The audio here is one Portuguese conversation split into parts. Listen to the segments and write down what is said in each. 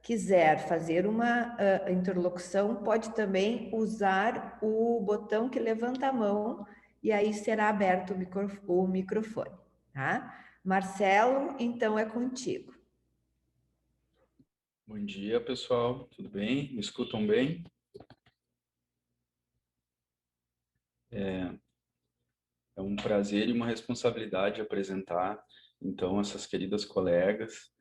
quiser fazer uma interlocução, pode também usar o botão que levanta a mão e aí será aberto o microfone, tá? Marcelo, então é contigo. Bom dia, pessoal. Tudo bem? Me escutam bem? É um prazer e uma responsabilidade apresentar, então, essas queridas colegas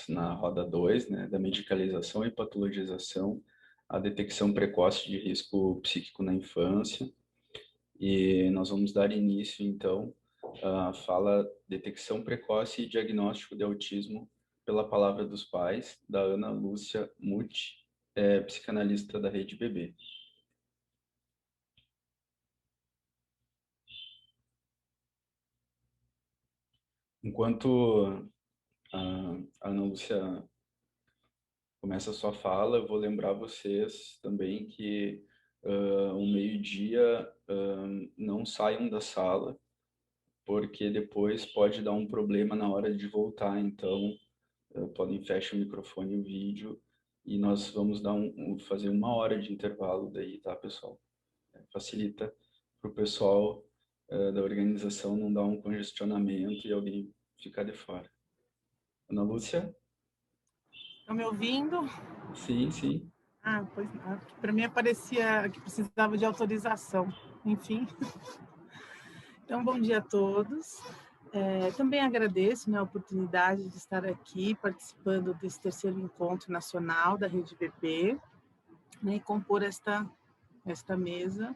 na roda 2, né, da medicalização e patologização, a detecção precoce de risco psíquico na infância. E nós vamos dar início, então, à fala detecção precoce e diagnóstico de autismo pela palavra dos pais, da Ana Lúcia Muti, psicanalista da Rede Bebê. Enquanto a Ana Lúcia começa a sua fala, eu vou lembrar vocês também que ao meio-dia não saiam da sala, porque depois pode dar um problema na hora de voltar, então podem fechar o microfone e o vídeo e nós vamos fazer 1 hora de intervalo daí, tá, pessoal? Facilita para o pessoal da organização não dar um congestionamento e alguém ficar de fora. Ana Lúcia? Estão me ouvindo? Sim, sim. Pois não. Para mim aparecia que precisava de autorização. Enfim. Então, bom dia a todos. Também agradeço, né, a oportunidade de estar aqui participando desse terceiro encontro nacional da Rede Bebê, né, e compor esta mesa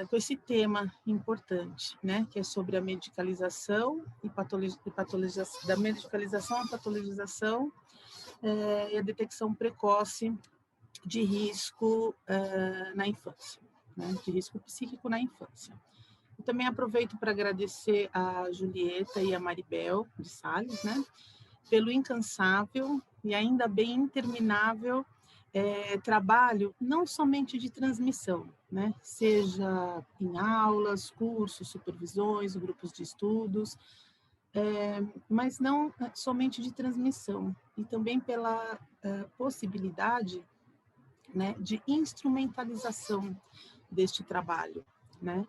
com esse tema importante, né, que é sobre a medicalização e patologização, da medicalização à patologização e a detecção precoce de risco na infância, né, de risco psíquico na infância. Eu também aproveito para agradecer a Julieta e a Maribel de Salles, né, pelo incansável e ainda bem interminável trabalho, não somente de transmissão, né, seja em aulas, cursos, supervisões, grupos de estudos, mas não somente de transmissão, e também pela possibilidade, né, de instrumentalização deste trabalho, né,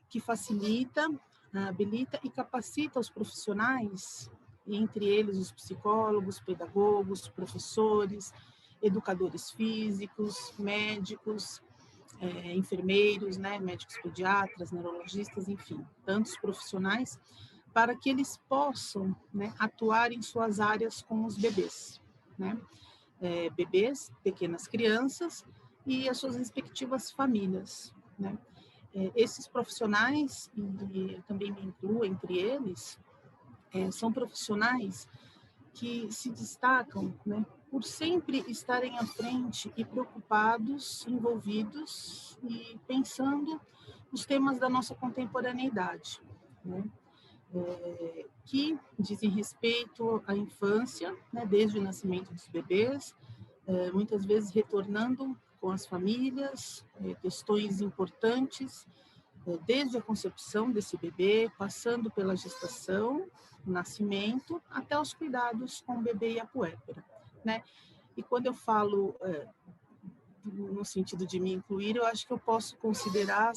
que facilita, habilita e capacita os profissionais, entre eles os psicólogos, pedagogos, professores, educadores físicos, médicos, enfermeiros, né, médicos pediatras, neurologistas, enfim, tantos profissionais, para que eles possam, né, atuar em suas áreas com os bebês, né, bebês, pequenas crianças e as suas respectivas famílias, né. Esses profissionais, e eu também me incluo entre eles, são profissionais que se destacam, né, por sempre estarem à frente e preocupados, envolvidos e pensando os temas da nossa contemporaneidade, né, que dizem respeito à infância, né, desde o nascimento dos bebês, muitas vezes retornando com as famílias, questões importantes, desde a concepção desse bebê, passando pela gestação, o nascimento, até os cuidados com o bebê e a puérpera, né? E quando eu falo no sentido de me incluir, eu acho que eu posso considerar,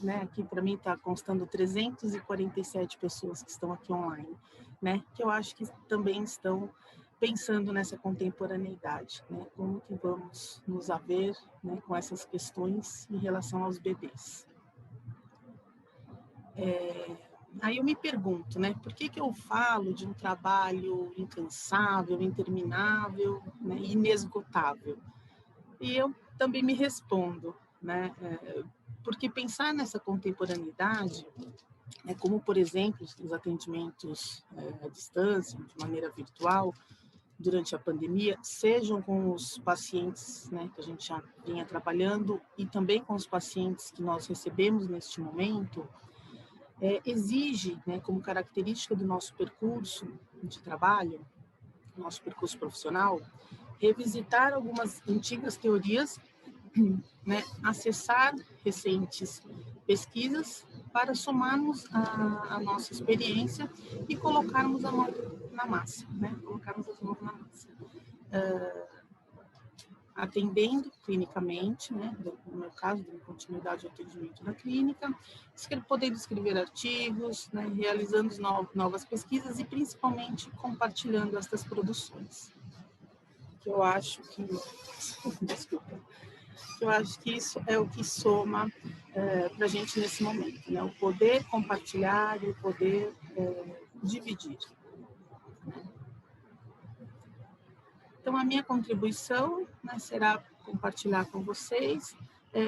né, aqui para mim está constando 347 pessoas que estão aqui online, né, que eu acho que também estão pensando nessa contemporaneidade, né, como que vamos nos haver, né, com essas questões em relação aos bebês. Aí eu me pergunto, né, por que eu falo de um trabalho incansável, interminável, né, inesgotável? E eu também me respondo, né, porque pensar nessa contemporaneidade, como, por exemplo, os atendimentos à distância, de maneira virtual, durante a pandemia, sejam com os pacientes, né, que a gente já vinha trabalhando, e também com os pacientes que nós recebemos neste momento, exige, né, como característica do nosso percurso de trabalho, nosso percurso profissional, revisitar algumas antigas teorias, né, acessar recentes pesquisas para somarmos a nossa experiência e colocarmos a mão na massa, né? Colocarmos as mãos na massa. Atendendo clinicamente, né? No meu caso, dando continuidade ao atendimento na clínica, podendo escrever artigos, né? Realizando novas pesquisas e principalmente compartilhando essas produções. Que eu acho que... Desculpa. Eu acho que isso é o que soma para a gente nesse momento, né? O poder compartilhar e o poder dividir. Então, a minha contribuição, né, será compartilhar com vocês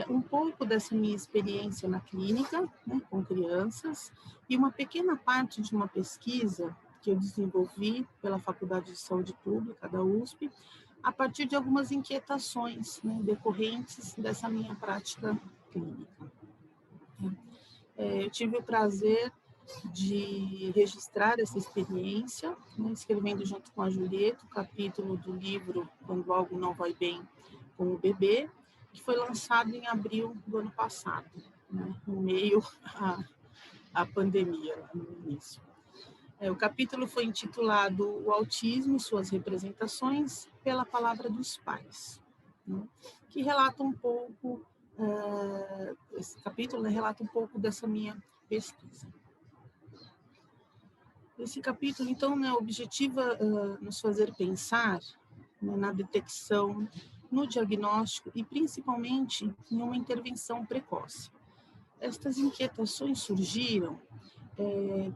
um pouco dessa minha experiência na clínica, né, com crianças, e uma pequena parte de uma pesquisa que eu desenvolvi pela Faculdade de Saúde Pública da USP, a partir de algumas inquietações, né, decorrentes dessa minha prática clínica. Eu tive o prazer de registrar essa experiência, né, escrevendo junto com a Julieta o capítulo do livro Quando Algo Não Vai Bem com o Bebê, que foi lançado em abril do ano passado, né, no meio à pandemia, no início. O capítulo foi intitulado O Autismo e Suas Representações pela Palavra dos Pais, né, que relata um pouco, esse capítulo, né, relata um pouco dessa minha pesquisa. Esse capítulo, então, né, objetiva nos fazer pensar, né, na detecção, no diagnóstico e, principalmente, em uma intervenção precoce. Estas inquietações surgiram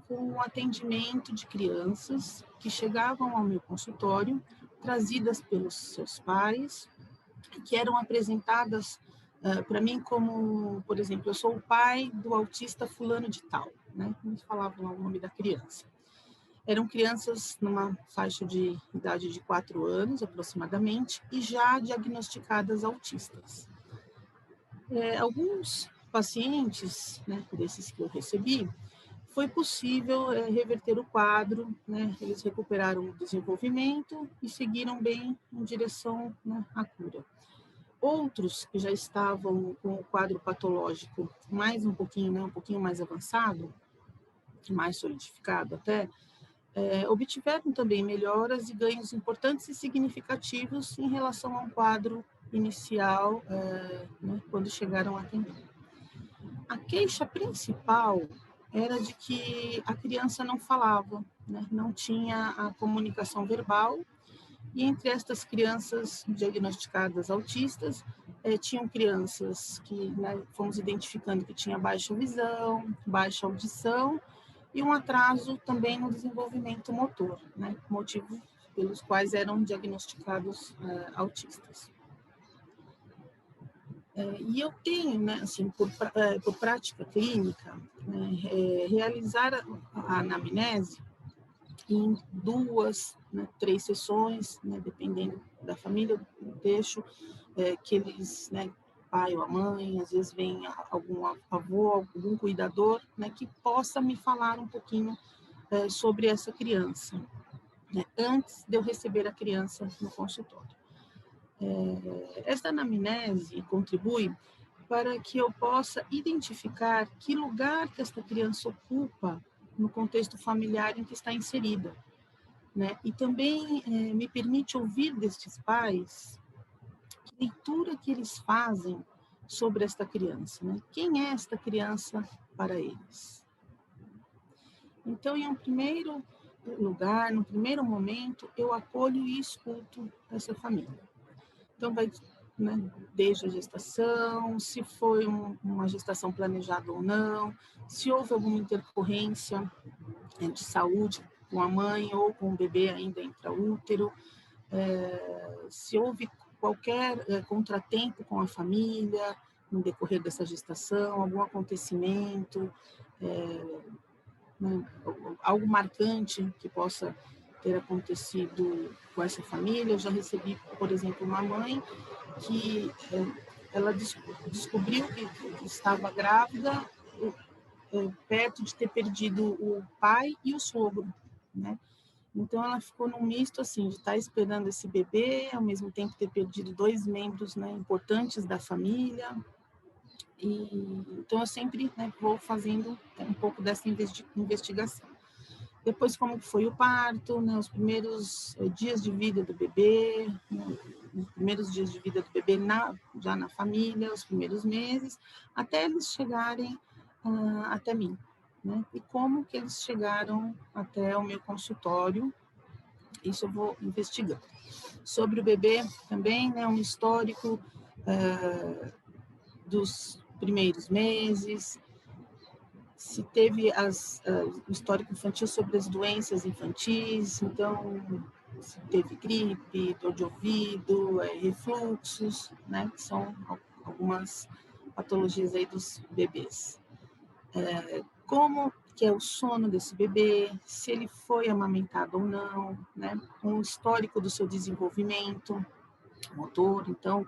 com o atendimento de crianças que chegavam ao meu consultório, trazidas pelos seus pais, que eram apresentadas para mim como, por exemplo, eu sou o pai do autista fulano de tal, né? Eles falavam lá o nome da criança. Eram crianças numa faixa de idade de 4 anos, aproximadamente, e já diagnosticadas autistas. Alguns pacientes, né, desses que eu recebi, foi possível reverter o quadro, né, eles recuperaram o desenvolvimento e seguiram bem em direção, né, à cura. Outros que já estavam com o quadro patológico mais um pouquinho mais avançado, mais solidificado até, obtiveram também melhoras e ganhos importantes e significativos em relação ao quadro inicial, né, quando chegaram a atender. A queixa principal era de que a criança não falava, né, não tinha a comunicação verbal, e entre estas crianças diagnosticadas autistas, tinham crianças que, né, fomos identificando que tinha baixa visão, baixa audição, e um atraso também no desenvolvimento motor, né, motivo pelos quais eram diagnosticados autistas. E eu tenho, né, assim, por prática clínica, né, realizar a anamnese em 2, né, 3 sessões, né, dependendo da família, deixo que eles, né, pai ou a mãe, às vezes vem algum avô, algum cuidador, né, que possa me falar um pouquinho sobre essa criança, né, antes de eu receber a criança no consultório. Esta anamnese contribui para que eu possa identificar que lugar que esta criança ocupa no contexto familiar em que está inserida, né? E também me permite ouvir destes pais que leitura que eles fazem sobre esta criança, né? Quem é esta criança para eles? Então, em um primeiro lugar, no primeiro momento, eu acolho e escuto essa família. Então, vai, né, desde a gestação, se foi uma gestação planejada ou não, se houve alguma intercorrência de saúde com a mãe ou com o bebê ainda intraútero, se houve qualquer contratempo com a família no decorrer dessa gestação, algum acontecimento, né, algo marcante que possa ter acontecido com essa família. Eu já recebi, por exemplo, uma mãe que ela descobriu que estava grávida perto de ter perdido o pai e o sogro, né? Então ela ficou num misto assim de estar esperando esse bebê, ao mesmo tempo ter perdido 2 membros, né, importantes da família. Então, eu sempre, né, vou fazendo um pouco dessa investigação. Depois, como foi o parto, né, os primeiros dias de vida do bebê, né, os primeiros dias de vida do bebê já na família, os primeiros meses, até eles chegarem até mim, né? E como que eles chegaram até o meu consultório, isso eu vou investigando. Sobre o bebê também, né, um histórico dos primeiros meses, se teve o histórico infantil sobre as doenças infantis, então se teve gripe, dor de ouvido, refluxos, né, que são algumas patologias aí dos bebês. Como que é o sono desse bebê, se ele foi amamentado ou não, né, um histórico do seu desenvolvimento motor, então,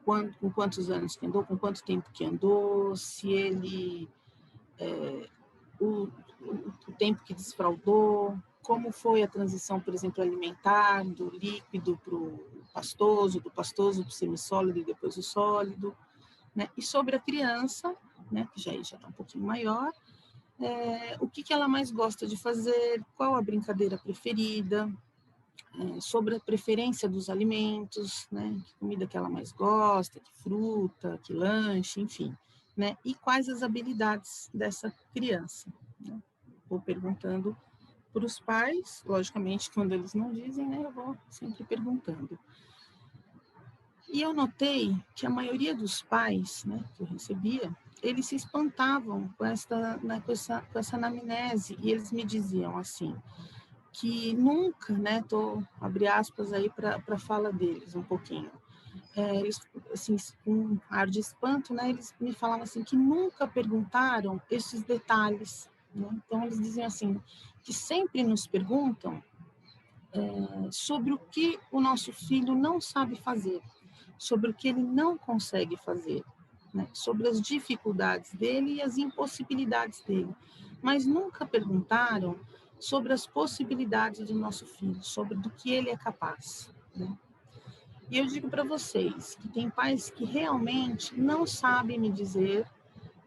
com quantos anos que andou, com quanto tempo que andou, se ele o tempo que desfraldou, como foi a transição, por exemplo, alimentar, do líquido para o pastoso, do pastoso para o semissólido e depois o sólido, né? E sobre a criança, né, que já está um pouquinho maior, o que ela mais gosta de fazer, qual a brincadeira preferida, sobre a preferência dos alimentos, né, que comida que ela mais gosta, que fruta, que lanche, enfim, né, e quais as habilidades dessa criança, né? Vou perguntando para os pais, logicamente, quando eles não dizem, né, eu vou sempre perguntando. E eu notei que a maioria dos pais, né, que eu recebia, eles se espantavam com essa anamnese, e eles me diziam assim, que nunca, né, abre aspas aí para a fala deles um pouquinho, eles, assim, com um ar de espanto, né, eles me falavam assim, que nunca perguntaram esses detalhes, né? Então eles diziam assim, que sempre nos perguntam sobre o que o nosso filho não sabe fazer, sobre o que ele não consegue fazer, né, sobre as dificuldades dele e as impossibilidades dele, mas nunca perguntaram sobre as possibilidades do nosso filho, sobre do que ele é capaz, né? E eu digo para vocês que tem pais que realmente não sabem me dizer,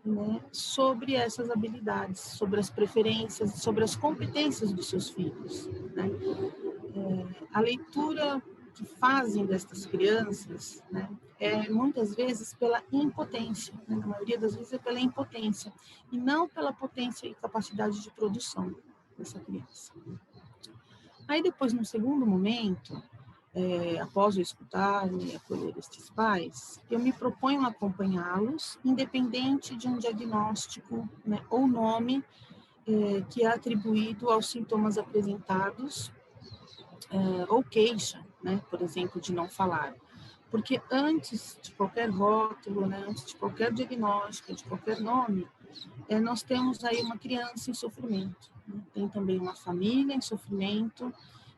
né, sobre essas habilidades, sobre as preferências, sobre as competências dos seus filhos, né? A leitura que fazem destas crianças, né, muitas vezes pela impotência, né? Na maioria das vezes é pela impotência, e não pela potência e capacidade de produção dessa criança. Aí depois, num segundo momento, após eu escutar e acolher estes pais, eu me proponho a acompanhá-los, independente de um diagnóstico, né, ou nome que é atribuído aos sintomas apresentados, ou queixa, né, por exemplo, de não falar. Porque antes de qualquer rótulo, né, antes de qualquer diagnóstico, de qualquer nome, nós temos aí uma criança em sofrimento, né? Tem também uma família em sofrimento,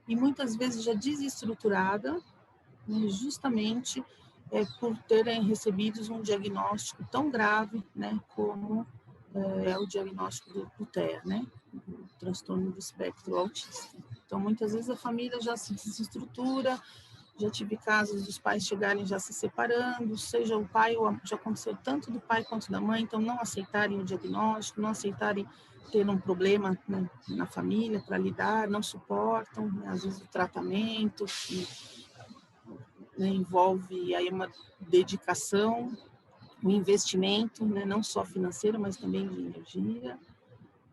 e muitas vezes já desestruturada, né, justamente por terem recebido um diagnóstico tão grave, né, como é o diagnóstico do TEA, né, do transtorno do espectro autista. Então, muitas vezes a família já se desestrutura, já tive casos dos pais chegarem já se separando, seja o pai, ou já aconteceu tanto do pai quanto da mãe, então não aceitarem o diagnóstico, não aceitarem ter um problema, né, na família para lidar, não suportam, né, às vezes o tratamento, que, né, envolve aí uma dedicação, um investimento, né, não só financeiro, mas também de energia,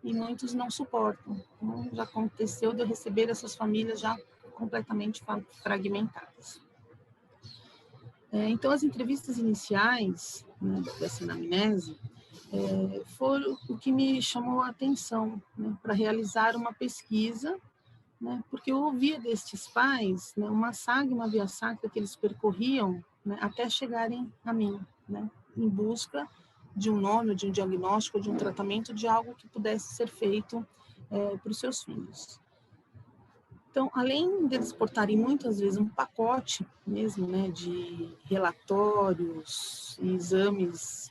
e muitos não suportam. Então, já aconteceu de eu receber essas famílias já completamente fragmentadas. Então, as entrevistas iniciais, né, dessa anamnese foram o que me chamou a atenção, né, para realizar uma pesquisa, né, porque eu ouvia destes pais, né, uma saga, uma via sacra que eles percorriam, né, até chegarem a mim, né, em busca de um nome, de um diagnóstico, de um tratamento, de algo que pudesse ser feito para os seus filhos. Então, além deles portarem muitas vezes um pacote mesmo, né, de relatórios e exames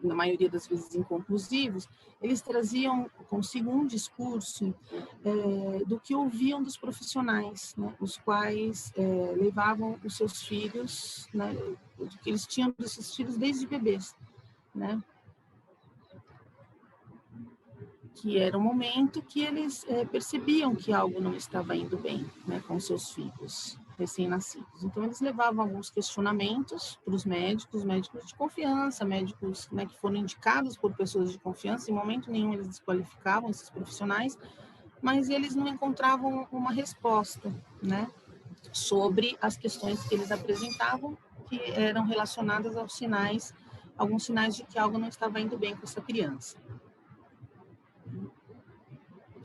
na maioria das vezes inconclusivos, eles traziam consigo um discurso do que ouviam dos profissionais, né, os quais levavam os seus filhos, né, do que eles tinham dos seus filhos desde bebês, né, que era um momento que eles percebiam que algo não estava indo bem, né, com seus filhos recém-nascidos. Então, eles levavam alguns questionamentos para os médicos de confiança, médicos, né, que foram indicados por pessoas de confiança. Em momento nenhum eles desqualificavam esses profissionais, mas eles não encontravam uma resposta, né, sobre as questões que eles apresentavam, que eram relacionadas aos sinais, alguns sinais de que algo não estava indo bem com essa criança.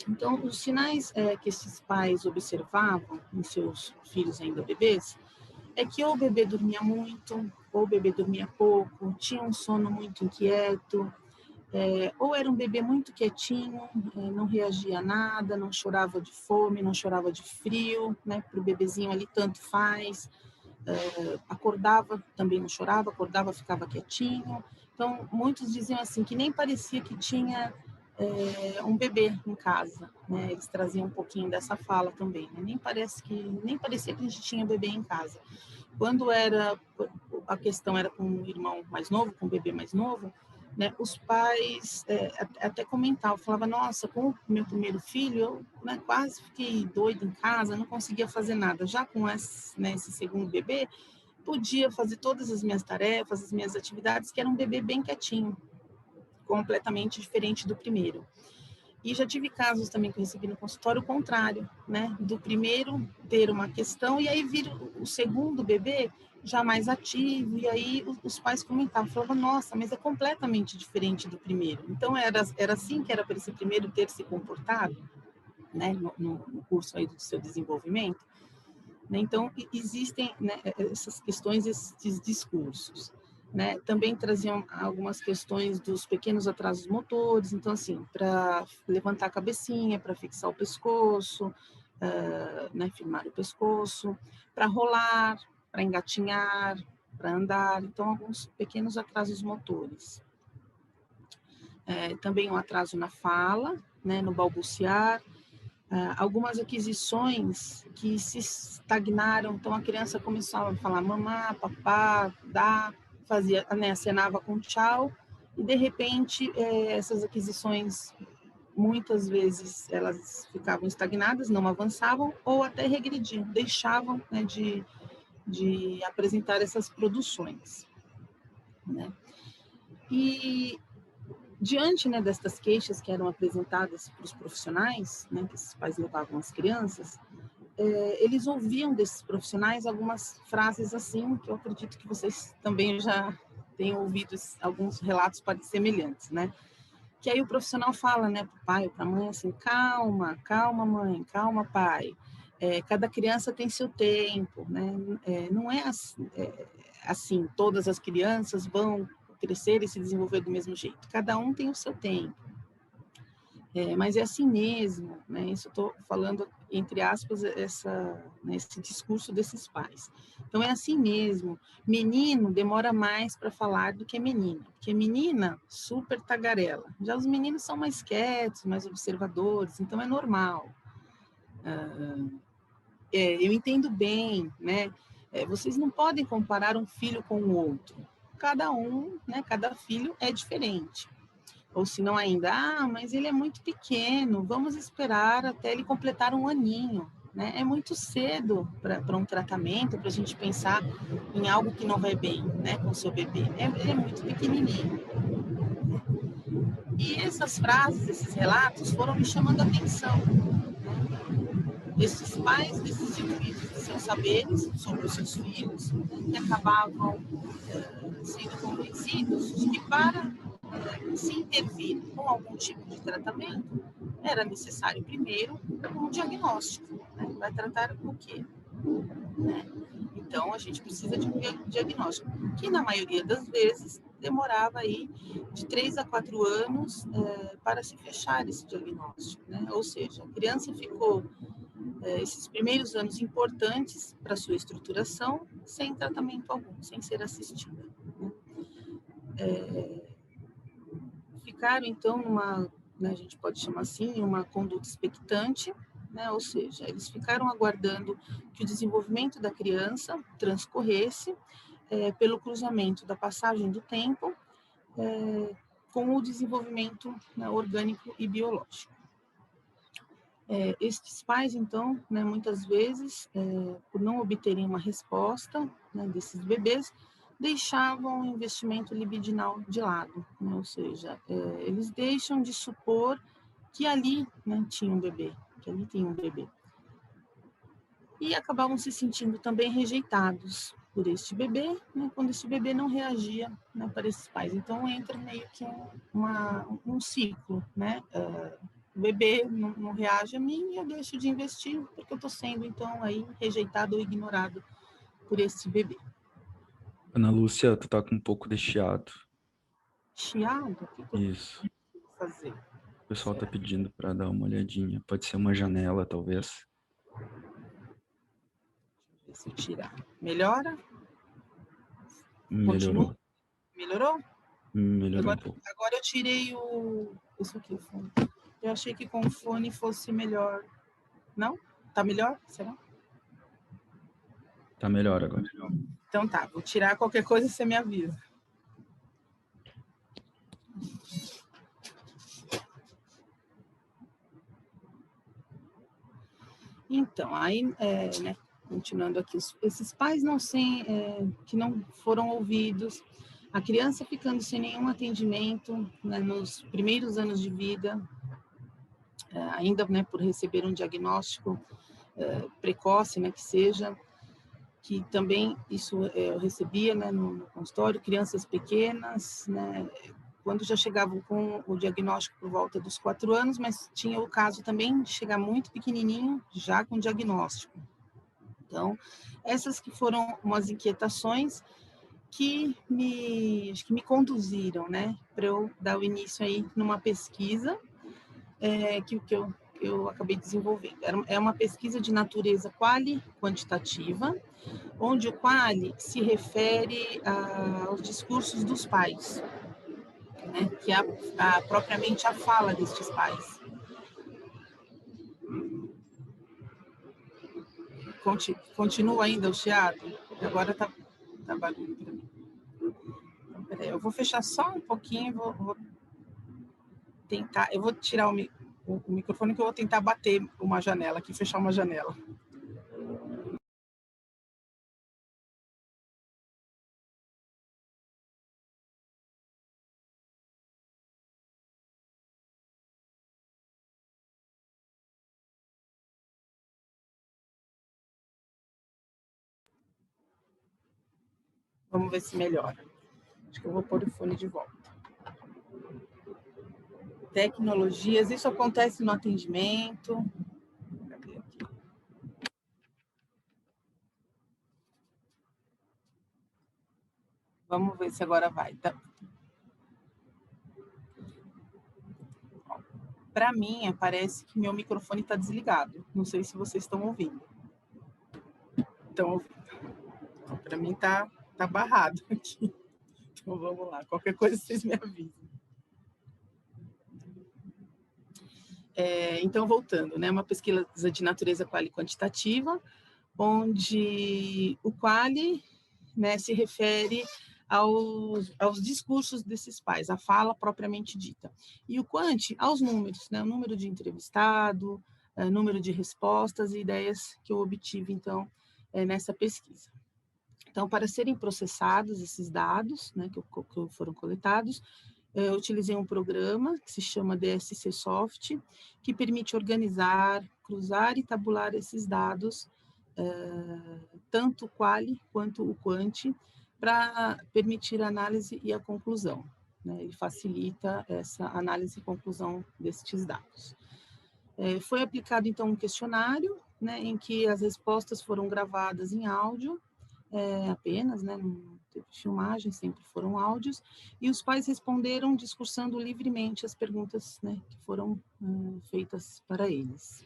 Então, os sinais que esses pais observavam em seus filhos ainda bebês é que ou o bebê dormia muito, ou o bebê dormia pouco, tinha um sono muito inquieto, ou era um bebê muito quietinho, não reagia a nada, não chorava de fome, não chorava de frio, né? Para o bebezinho ali tanto faz, acordava, também não chorava, acordava, ficava quietinho. Então, muitos diziam assim, que nem parecia que tinha um bebê em casa, né? Eles traziam um pouquinho dessa fala também, né? Nem parecia que a gente tinha bebê em casa. Quando a questão era com um irmão mais novo, com um bebê mais novo, né? Os pais até comentavam, falavam, nossa, com o meu primeiro filho, eu, né, quase fiquei doida em casa, não conseguia fazer nada. Já com esse segundo bebê, podia fazer todas as minhas tarefas, as minhas atividades, que era um bebê bem quietinho, completamente diferente do primeiro. E já tive casos também que eu recebi no consultório o contrário, né? Do primeiro ter uma questão e aí vir o segundo bebê já mais ativo, e aí os pais comentavam, falavam, nossa, mas é completamente diferente do primeiro. Então, era assim que era para esse primeiro ter se comportado, né? No curso aí do seu desenvolvimento. Né? Então, existem, né, essas questões, esses discursos. Né? Também traziam algumas questões dos pequenos atrasos motores, então assim, para levantar a cabecinha, para fixar o pescoço, né, firmar o pescoço, para rolar, para engatinhar, para andar, então alguns pequenos atrasos motores. Também um atraso na fala, né, no balbuciar, algumas aquisições que se estagnaram, então a criança começava a falar mamá, papá, dá, fazia, né, acenava com tchau, e de repente essas aquisições, muitas vezes elas ficavam estagnadas, não avançavam, ou até regrediam, deixavam, né, de apresentar essas produções. Né? E diante, né, destas queixas que eram apresentadas para os profissionais, né, que esses pais levavam as crianças, eles ouviam desses profissionais algumas frases assim, que eu acredito que vocês também já tenham ouvido alguns relatos semelhantes, né? Que aí o profissional fala, né, para o pai ou para a mãe, assim, calma, calma mãe, calma pai, cada criança tem seu tempo, né? Não é assim, todas as crianças vão crescer e se desenvolver do mesmo jeito, cada um tem o seu tempo. Mas é assim mesmo, né? Isso eu estou falando, entre aspas, né, esse discurso desses pais. Então, é assim mesmo. Menino demora mais para falar do que menina, porque menina, super tagarela. Já os meninos são mais quietos, mais observadores, então é normal. Eu entendo bem, né? Vocês não podem comparar um filho com o outro. Cada um, né? Cada filho é diferente. Ou se não ainda, mas ele é muito pequeno, vamos esperar até ele completar 1 aninho. Né? É muito cedo para um tratamento, para a gente pensar em algo que não vai bem, né, com o seu bebê. Ele é muito pequenininho. E essas frases, esses relatos foram me chamando a atenção. Esses pais, desses indivíduos, de seus saberes sobre os seus filhos, que acabavam sendo convencidos de que para se intervir com algum tipo de tratamento, era necessário primeiro um diagnóstico. Né? Vai tratar o quê? Né? Então, a gente precisa de um diagnóstico, que na maioria das vezes demorava aí de 3 a 4 anos para se fechar esse diagnóstico. Né? Ou seja, a criança ficou esses primeiros anos importantes para sua estruturação sem tratamento algum, sem ser assistida. Né? ficaram, então, numa, né, a gente pode chamar assim, uma conduta expectante, né, ou seja, eles ficaram aguardando que o desenvolvimento da criança transcorresse pelo cruzamento da passagem do tempo com o desenvolvimento, né, orgânico e biológico. Estes pais, então, né, muitas vezes, por não obterem uma resposta, né, desses bebês, deixavam o investimento libidinal de lado, né, ou seja, eles deixam de supor que ali, né, tinha um bebê, que ali tem um bebê. E acabavam se sentindo também rejeitados por este bebê, né, quando esse bebê não reagia, né, para esses pais. Então, entra meio que um ciclo, né? O bebê não reage a mim e eu deixo de investir porque eu estou sendo, então, aí rejeitado ou ignorado por esse bebê. Ana Lúcia, tu tá com um pouco de chiado. Chiado? O que eu Isso. vou fazer? O pessoal tá pedindo para dar uma olhadinha. Pode ser uma janela, talvez. Se eu tirar. Melhora? Melhorou. Continua? Melhorou? Melhorou um pouco. Agora eu tirei isso aqui, o fone. Eu achei que com o fone fosse melhor. Não? Tá melhor? Será? Tá melhor agora. Então tá, vou tirar qualquer coisa e você me avisa. Então, aí, né, continuando aqui, esses pais que não foram ouvidos, a criança ficando sem nenhum atendimento, né, nos primeiros anos de vida, ainda, né, por receber um diagnóstico precoce, né, que também isso eu recebia, né, no consultório, crianças pequenas, né, quando já chegavam com o diagnóstico por volta dos 4 anos, mas tinha o caso também de chegar muito pequenininho, já com diagnóstico. Então, essas que foram umas inquietações que me conduziram, né, para eu dar o início aí numa pesquisa que eu acabei desenvolvendo. É uma pesquisa de natureza quali-quantitativa, onde o quali se refere aos discursos dos pais, né, que é propriamente a fala destes pais. Continua ainda o chiado? Agora tá barulho para mim. Então, peraí, eu vou fechar só um pouquinho, vou tentar, eu vou tirar o microfone que eu vou tentar bater uma janela aqui, fechar uma janela. Vamos ver se melhora. Acho que eu vou pôr o fone de volta. Tecnologias, isso acontece no atendimento. Cadê aqui? Vamos ver se agora vai. Tá. Para mim, parece que meu microfone está desligado. Não sei se vocês estão ouvindo. Estão ouvindo. Então, para mim tá barrado aqui. Então vamos lá. Qualquer coisa vocês me avisam. Então, voltando, né? Uma pesquisa de natureza quali-quantitativa, onde o quali, né, se refere aos discursos desses pais, a fala propriamente dita. E o quanti, aos números, né, o número de entrevistado, número de respostas e ideias que eu obtive, então, nessa pesquisa. Então, para serem processados esses dados, né, que foram coletados, eu utilizei um programa que se chama DSC Soft, que permite organizar, cruzar e tabular esses dados, tanto o quali quanto o quanti, para permitir a análise e a conclusão, né? Ele facilita essa análise e conclusão destes dados. Foi aplicado, então, um questionário, né, em que as respostas foram gravadas em áudio, apenas, né, não teve filmagem, sempre foram áudios, e os pais responderam discursando livremente as perguntas, né, que foram feitas para eles.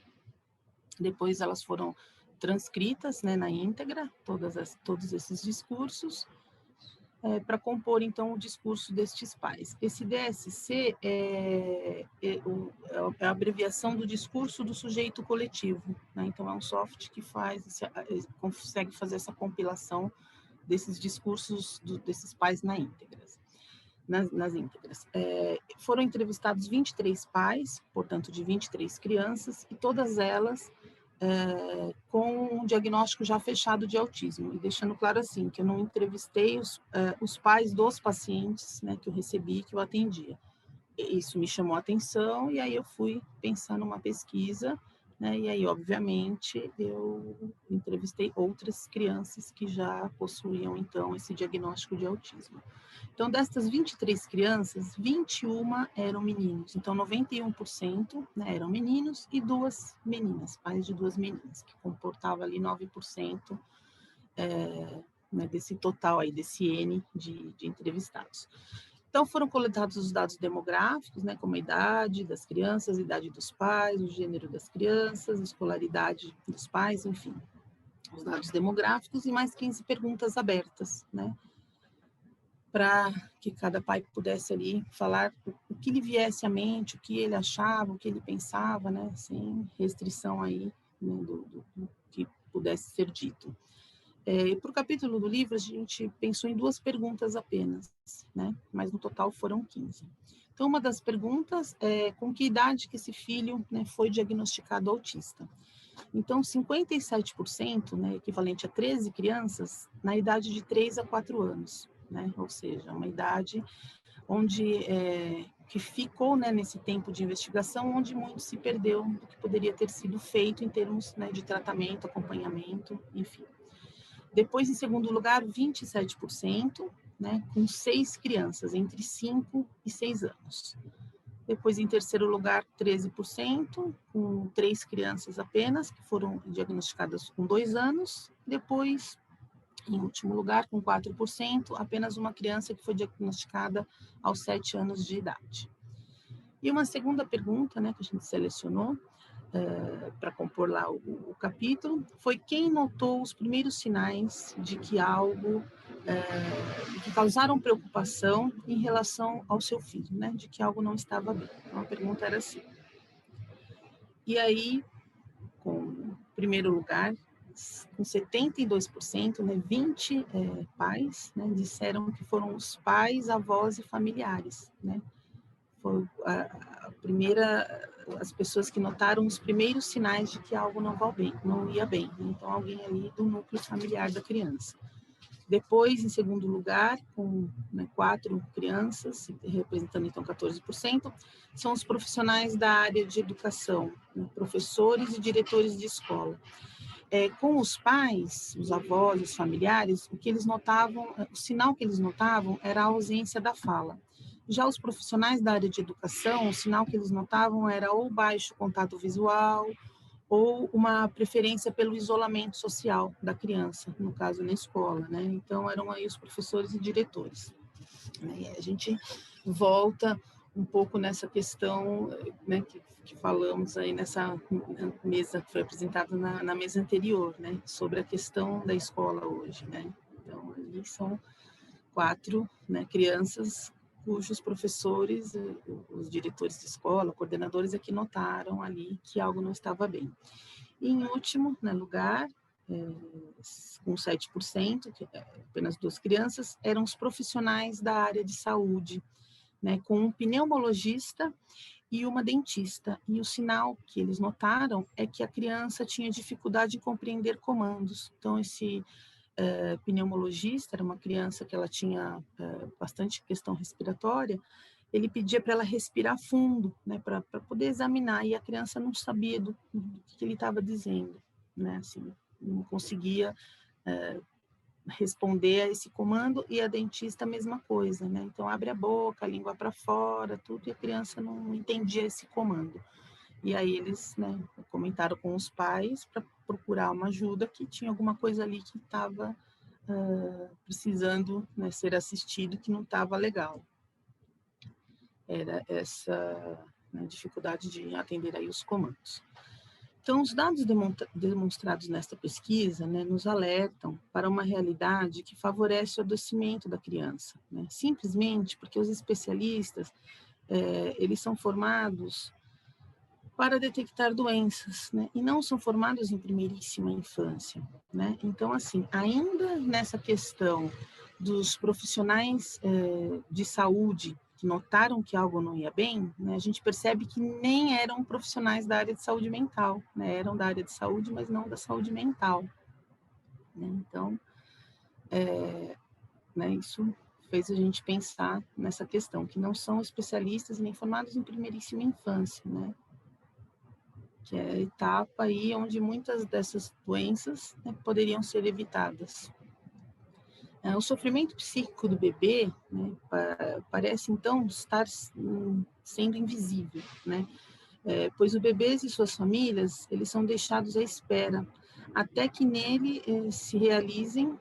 Depois elas foram transcritas, né, na íntegra, todos esses discursos, para compor, então, o discurso destes pais. Esse DSC é a abreviação do discurso do sujeito coletivo, né? Então, é um software que consegue fazer essa compilação desses discursos desses pais nas íntegras. Foram entrevistados 23 pais, portanto, de 23 crianças, e todas elas com um diagnóstico já fechado de autismo, e deixando claro assim, que eu não entrevistei os pais dos pacientes, né, que eu recebi, que eu atendia. Isso me chamou a atenção, e aí eu fui pensar numa pesquisa, né, e aí, obviamente, eu entrevistei outras crianças que já possuíam, então, esse diagnóstico de autismo. Então, destas 23 crianças, 21 eram meninos. Então, 91%, né, eram meninos e 2 meninas, pais de 2 meninas, que comportava ali 9% né, desse total aí, desse N de entrevistados. Então, foram coletados os dados demográficos, né, como a idade das crianças, a idade dos pais, o gênero das crianças, a escolaridade dos pais, enfim, os dados demográficos e mais 15 perguntas abertas, né, para que cada pai pudesse ali falar o que lhe viesse à mente, o que ele achava, o que ele pensava, né, sem restrição aí, né, do que pudesse ser dito. Para o capítulo do livro, a gente pensou em 2 perguntas apenas, né, mas no total foram 15. Então, uma das perguntas é com que idade que esse filho, né, foi diagnosticado autista. Então, 57%, né, equivalente a 13 crianças, na idade de 3 a 4 anos. Né? Ou seja, uma idade onde que ficou, né, nesse tempo de investigação, onde muito se perdeu do que poderia ter sido feito em termos, né, de tratamento, acompanhamento, enfim. Depois, em segundo lugar, 27%, né, com 6 crianças entre 5 e 6 anos. Depois, em terceiro lugar, 13%, com 3 crianças apenas, que foram diagnosticadas com 2 anos. Depois, em último lugar, com 4%, apenas uma criança que foi diagnosticada aos 7 anos de idade. E uma segunda pergunta, né, que a gente selecionou para compor lá o capítulo, foi quem notou os primeiros sinais de que algo, que causaram preocupação em relação ao seu filho, né, de que algo não estava bem. Então, a pergunta era assim. E aí, com primeiro lugar, com 72%, né, 20 pais, né, disseram que foram os pais, avós e familiares, né? Foi as pessoas que notaram os primeiros sinais de que algo não ia bem. Então, alguém ali do núcleo familiar da criança. Depois, em segundo lugar, com 4 crianças, representando então 14%, são os profissionais da área de educação, né, professores e diretores de escola. Com os pais, os avós, os familiares, o que eles notavam, o sinal que eles notavam era a ausência da fala. Já os profissionais da área de educação, o sinal que eles notavam era ou baixo contato visual, ou uma preferência pelo isolamento social da criança, no caso na escola, né? Então, eram aí os professores e diretores. E a gente volta um pouco nessa questão, né, que falamos aí nessa mesa que foi apresentada na mesa anterior, né, sobre a questão da escola hoje, né. Então, ali são 4, né, crianças cujos professores, os diretores de escola, coordenadores é que notaram ali que algo não estava bem. E, em último, né, lugar, com 7%, que apenas 2 crianças, eram os profissionais da área de saúde, né, com um pneumologista e uma dentista. E o sinal que eles notaram é que a criança tinha dificuldade em compreender comandos. Então, esse pneumologista era uma criança que ela tinha bastante questão respiratória, ele pedia para ela respirar fundo, né, para poder examinar, e a criança não sabia do que ele estava dizendo, né, assim, não conseguia responder a esse comando, e a dentista a mesma coisa, né, então abre a boca, a língua para fora, tudo, e a criança não entendia esse comando. E aí eles, né, comentaram com os pais para procurar uma ajuda, que tinha alguma coisa ali que estava precisando, né, ser assistido, que não estava legal. Era essa, né, dificuldade de atender aí os comandos. Então, os dados demonstrados nesta pesquisa, né, nos alertam para uma realidade que favorece o adoecimento da criança, né, simplesmente porque os especialistas, eles são formados para detectar doenças, né, e não são formados em primeiríssima infância, né. Então, assim, ainda nessa questão dos profissionais de saúde que notaram que algo não ia bem, né, a gente percebe que nem eram profissionais da área de saúde mental, né, eram da área de saúde, mas não da saúde mental, né. Então, né, isso fez a gente pensar nessa questão, que não são especialistas nem formados em primeiríssima infância, né, que é a etapa aí onde muitas dessas doenças, né, poderiam ser evitadas. O sofrimento psíquico do bebê, né, parece então estar sendo invisível, né, pois os bebês e suas famílias, eles são deixados à espera, até que nele se realizem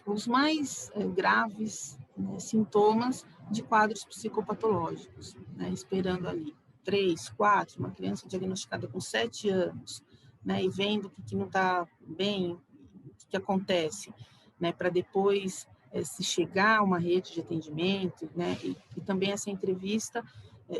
os mais graves, né, sintomas de quadros psicopatológicos, né, esperando ali 3, 4, uma criança diagnosticada com 7 anos, né, e vendo que não está bem, o que acontece, né, para depois se chegar a uma rede de atendimento, né, e também essa entrevista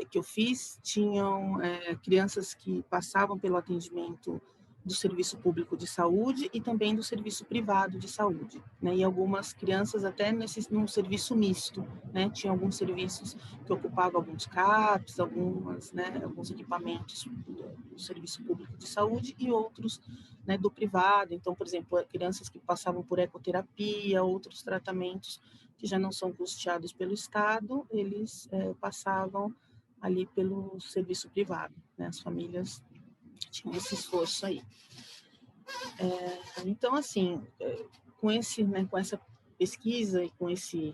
que eu fiz, tinham crianças que passavam pelo atendimento do serviço público de saúde e também do serviço privado de saúde, né, e algumas crianças até num serviço misto, né, tinha alguns serviços que ocupavam alguns CAPs, alguns equipamentos do serviço público de saúde e outros, né, do privado. Então, por exemplo, crianças que passavam por ecoterapia, outros tratamentos que já não são custeados pelo Estado, eles passavam ali pelo serviço privado, né, as famílias tinham esse esforço aí. Então, assim, com essa pesquisa e com esse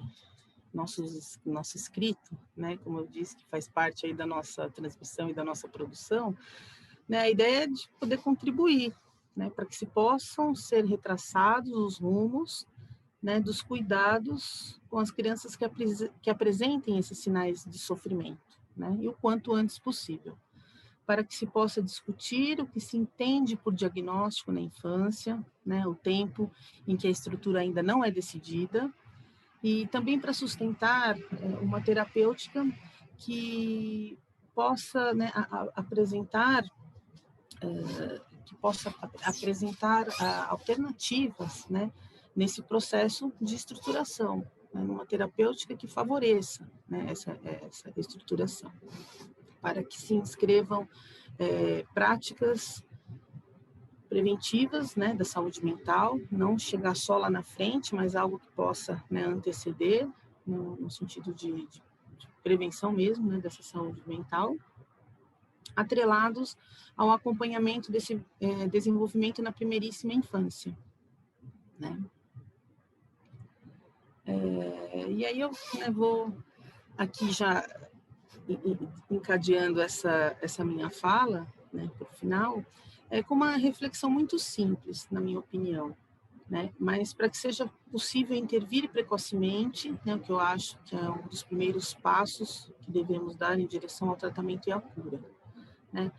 nosso escrito, né, como eu disse, que faz parte aí da nossa transmissão e da nossa produção, né, a ideia é de poder contribuir, né, para que se possam ser retraçados os rumos, né, dos cuidados com as crianças que apresentem esses sinais de sofrimento, né, e o quanto antes possível, para que se possa discutir o que se entende por diagnóstico na infância, né, o tempo em que a estrutura ainda não é decidida, e também para sustentar uma terapêutica que possa, né, apresentar alternativas, né, nesse processo de estruturação, né, numa terapêutica que favoreça, né, essa estruturação, para que se inscrevam práticas preventivas, né, da saúde mental, não chegar só lá na frente, mas algo que possa, né, anteceder, no sentido de prevenção mesmo, né, dessa saúde mental, atrelados ao acompanhamento desse desenvolvimento na primeiríssima infância, né? E aí eu, né, vou aqui já encadeando essa minha fala, né, para o final, com uma reflexão muito simples, na minha opinião, né? Mas para que seja possível intervir precocemente, né, o que eu acho que é um dos primeiros passos que devemos dar em direção ao tratamento e à cura, né?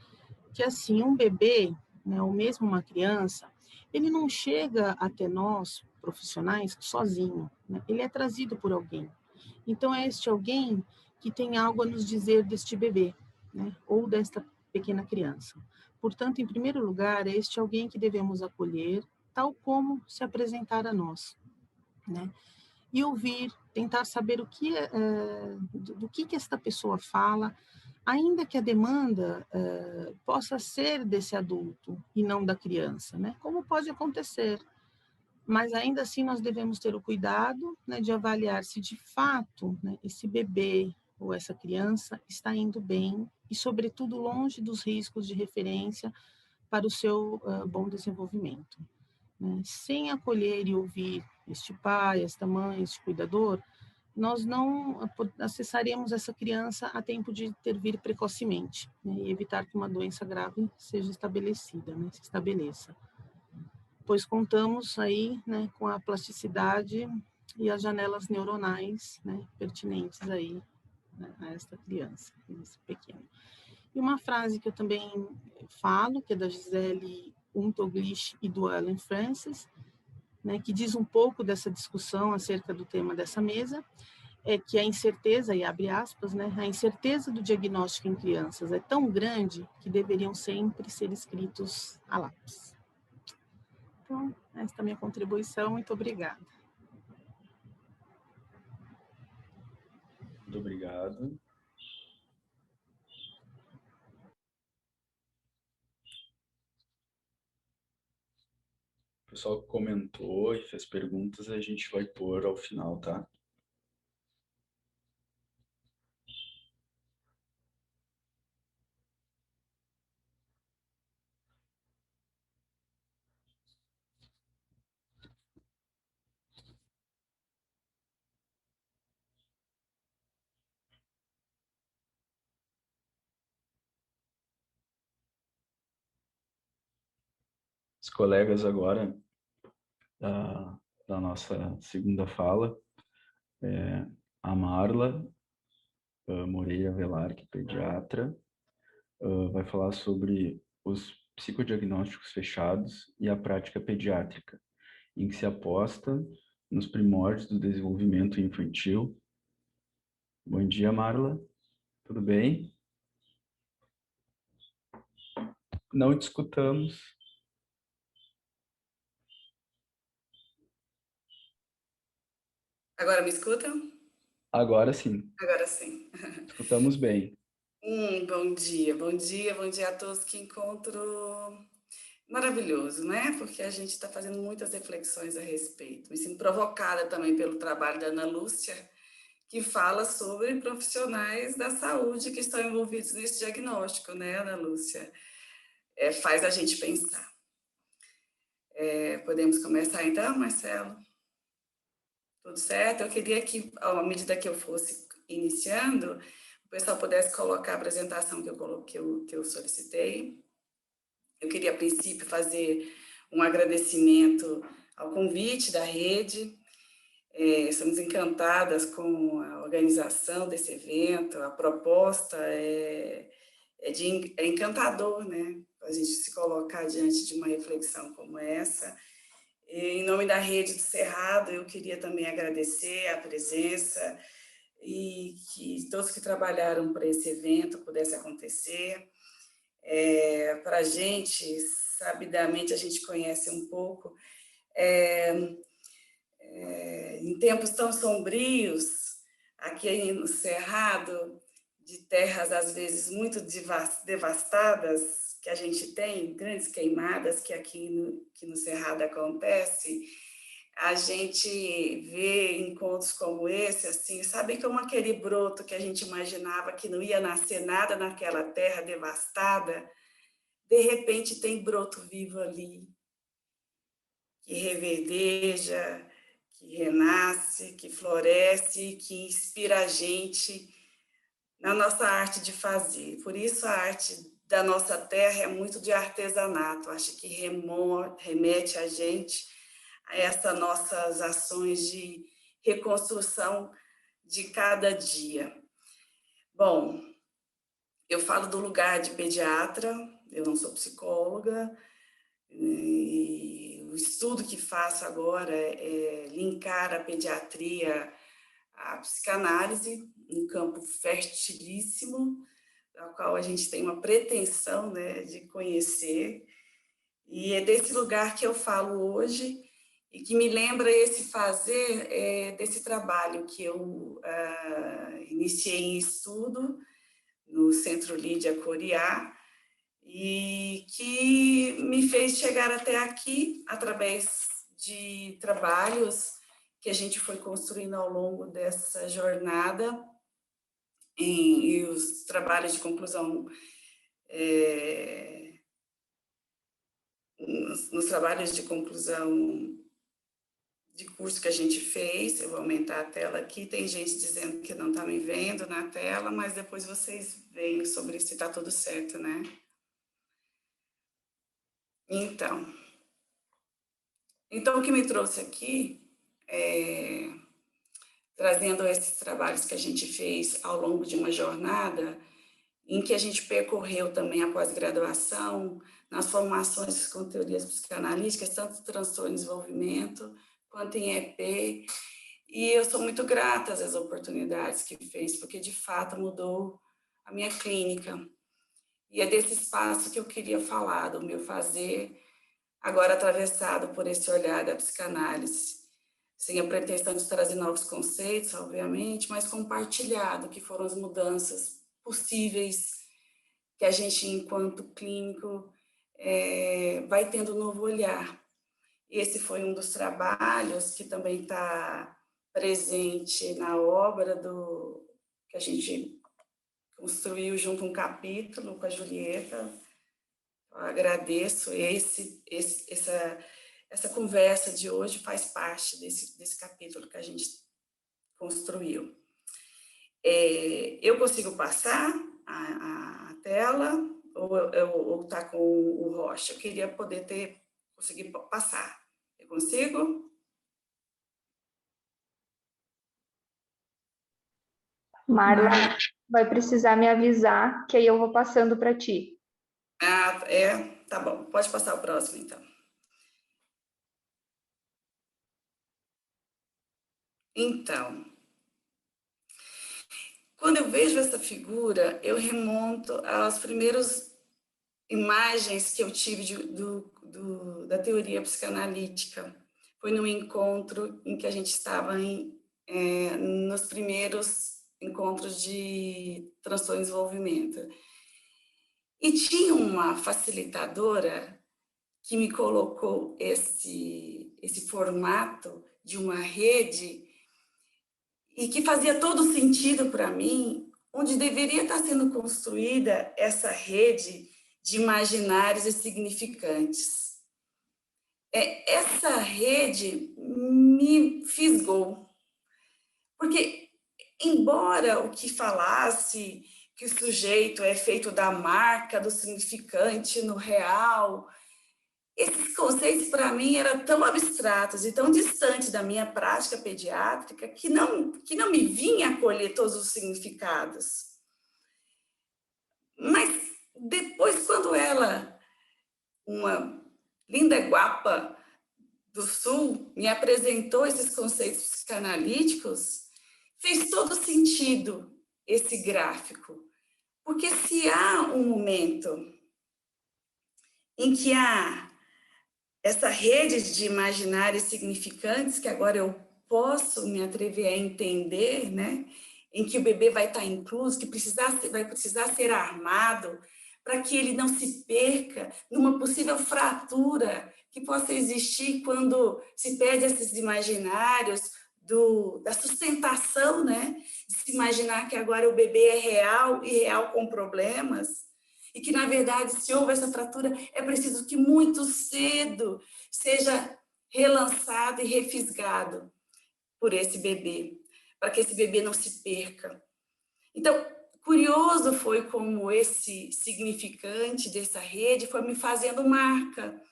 Que assim, um bebê, né, ou mesmo uma criança, ele não chega até nós, profissionais, sozinho, né? Ele é trazido por alguém. Então, é este alguém que tem algo a nos dizer deste bebê, né, ou desta pequena criança. Portanto, em primeiro lugar, é este alguém que devemos acolher, tal como se apresentar a nós, né? E ouvir, tentar saber do que esta pessoa fala, ainda que a demanda possa ser desse adulto e não da criança, né? Como pode acontecer. Mas ainda assim nós devemos ter o cuidado, né, de avaliar se de fato, né, esse bebê ou essa criança está indo bem e, sobretudo, longe dos riscos de referência para o seu bom desenvolvimento, né? Sem acolher e ouvir este pai, esta mãe, este cuidador, nós não acessaremos essa criança a tempo de intervir precocemente, né, e evitar que uma doença grave seja estabelecida, né, se estabeleça. Pois contamos aí, né, com a plasticidade e as janelas neuronais, né, pertinentes aí, né, a esta criança, esse pequeno. E uma frase que eu também falo, que é da Gisele Untoglich e do Alan Francis, né, que diz um pouco dessa discussão acerca do tema dessa mesa, é que a incerteza, e abre aspas, né, a incerteza do diagnóstico em crianças é tão grande que deveriam sempre ser escritos a lápis. Então, essa é a minha contribuição. Muito obrigada. Muito obrigado. O pessoal que comentou e fez perguntas, a gente vai pôr ao final, tá? Os colegas agora da nossa segunda fala, a Marla Moreira Velar, que é pediatra, vai falar sobre os psicodiagnósticos fechados e a prática pediátrica, em que se aposta nos primórdios do desenvolvimento infantil. Bom dia, Marla. Tudo bem? Não te escutamos. Agora me escutam? Agora sim. Agora sim. Escutamos bem. Bom dia, bom dia, bom dia a todos. Que encontro maravilhoso, né? Porque a gente está fazendo muitas reflexões a respeito. Me sinto provocada também pelo trabalho da Ana Lúcia, que fala sobre profissionais da saúde que estão envolvidos nesse diagnóstico, né, Ana Lúcia? Faz a gente pensar. Podemos começar então, Marcelo? Tudo certo? Eu queria que, à medida que eu fosse iniciando, o pessoal pudesse colocar a apresentação que eu solicitei. Eu queria, a princípio, fazer um agradecimento ao convite da rede. Estamos encantadas com a organização desse evento, a proposta é encantador, né? A gente se colocar diante de uma reflexão como essa. Em nome da Rede do Cerrado, eu queria também agradecer a presença e que todos que trabalharam para esse evento pudesse acontecer. Para a gente, sabidamente, a gente conhece um pouco. Em tempos tão sombrios, aqui no Cerrado, de terras às vezes muito devastadas, que a gente tem, grandes queimadas que aqui no Cerrado acontece, a gente vê encontros como esse, assim, sabe como aquele broto que a gente imaginava que não ia nascer nada naquela terra devastada, de repente tem broto vivo ali, que reverdeja, que renasce, que floresce, que inspira a gente na nossa arte de fazer. Por isso a arte da nossa terra é muito de artesanato, acho que remete a gente a essas nossas ações de reconstrução de cada dia. Bom, eu falo do lugar de pediatra, eu não sou psicóloga, e o estudo que faço agora é linkar a pediatria à psicanálise, um campo fertilíssimo, ao qual a gente tem uma pretensão, né, de conhecer, e é desse lugar que eu falo hoje, e que me lembra esse fazer desse trabalho que eu iniciei em estudo no Centro Lídia Coriá, e que me fez chegar até aqui através de trabalhos que a gente foi construindo ao longo dessa jornada, e os trabalhos de conclusão, nos trabalhos de conclusão de curso que a gente fez. Eu vou aumentar a tela aqui, tem gente dizendo que não está me vendo na tela, mas depois vocês veem sobre se está tudo certo, né? Então, o que me trouxe aqui, trazendo esses trabalhos que a gente fez ao longo de uma jornada, em que a gente percorreu também a pós-graduação, nas formações com teorias psicanalíticas, tanto transtorno de desenvolvimento, quanto em EP, e eu sou muito grata às oportunidades que fez, porque de fato mudou a minha clínica. E é desse espaço que eu queria falar, do meu fazer, agora atravessado por esse olhar da psicanálise, sem a pretensão de trazer novos conceitos, obviamente, mas compartilhado, que foram as mudanças possíveis que a gente, enquanto clínico, vai tendo um novo olhar. Esse foi um dos trabalhos que também está presente na obra que a gente construiu junto um capítulo com a Julieta. Eu agradeço essa conversa de hoje faz parte desse capítulo que a gente construiu. Eu consigo passar a tela ou está com o Rocha? Eu queria poder conseguir passar. Eu consigo? Marla, vai precisar me avisar, que aí eu vou passando para ti. Tá bom. Pode passar o próximo, então. Então, quando eu vejo essa figura, eu remonto às primeiras imagens que eu tive da teoria psicanalítica. Foi num encontro em que a gente estava nos primeiros encontros de transtorno de desenvolvimento. E tinha uma facilitadora que me colocou esse formato de uma rede e que fazia todo sentido para mim, onde deveria estar sendo construída essa rede de imaginários e significantes. Essa rede me fisgou, porque, embora o que falasse que o sujeito é feito da marca, do significante no real, esses conceitos, para mim, eram tão abstratos e tão distantes da minha prática pediátrica que não me vinha acolher todos os significados. Mas depois, quando ela, uma linda guapa do Sul, me apresentou esses conceitos psicanalíticos, fez todo sentido esse gráfico. Porque se há um momento em que há essa rede de imaginários significantes, que agora eu posso me atrever a entender, né? Em que o bebê vai estar incluso, que vai precisar ser armado, para que ele não se perca numa possível fratura que possa existir quando se perde esses imaginários da sustentação, né? De se imaginar que agora o bebê é real e real com problemas, e que, na verdade, se houve essa fratura, é preciso que muito cedo seja relançado e refisgado por esse bebê, para que esse bebê não se perca. Então, curioso foi como esse significante dessa rede foi me fazendo marca.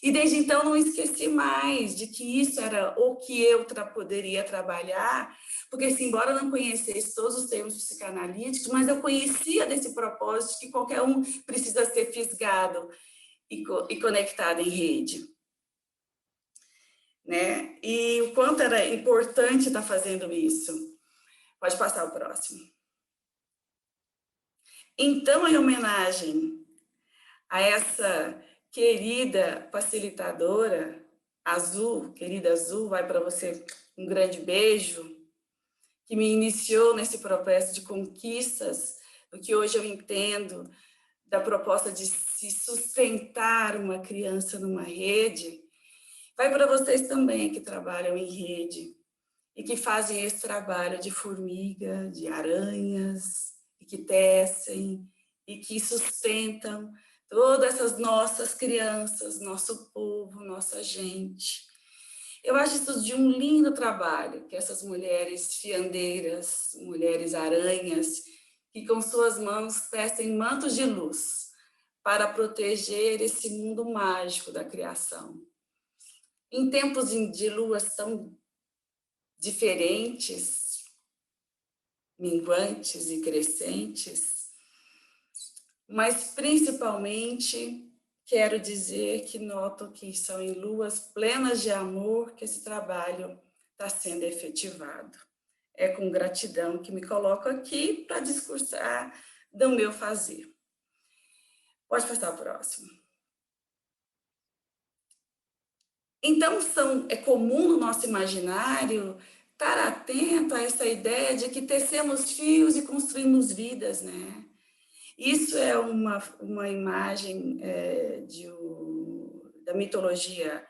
E desde então não esqueci mais de que isso era o que eu poderia trabalhar, porque, assim, embora eu não conhecesse todos os termos psicanalíticos, mas eu conhecia desse propósito de que qualquer um precisa ser fisgado e conectado em rede. Né? E o quanto era importante estar fazendo isso. Pode passar o próximo. Então, em homenagem a essa querida facilitadora, Azul, querida Azul, vai para você um grande beijo, que me iniciou nesse processo de conquistas, do que hoje eu entendo da proposta de se sustentar uma criança numa rede. Vai para vocês também que trabalham em rede e que fazem esse trabalho de formiga, de aranhas, e que tecem e que sustentam todas essas nossas crianças, nosso povo, nossa gente. Eu acho isso de um lindo trabalho, que essas mulheres fiandeiras, mulheres aranhas, que com suas mãos tecem mantos de luz para proteger esse mundo mágico da criação. Em tempos de luas tão diferentes, minguantes e crescentes, mas principalmente quero dizer que noto que são em luas plenas de amor que esse trabalho está sendo efetivado. É com gratidão que me coloco aqui para discursar do meu fazer. Pode passar o próximo. Então, é comum no nosso imaginário estar atento a essa ideia de que tecemos fios e construímos vidas, né? Isso é uma imagem da mitologia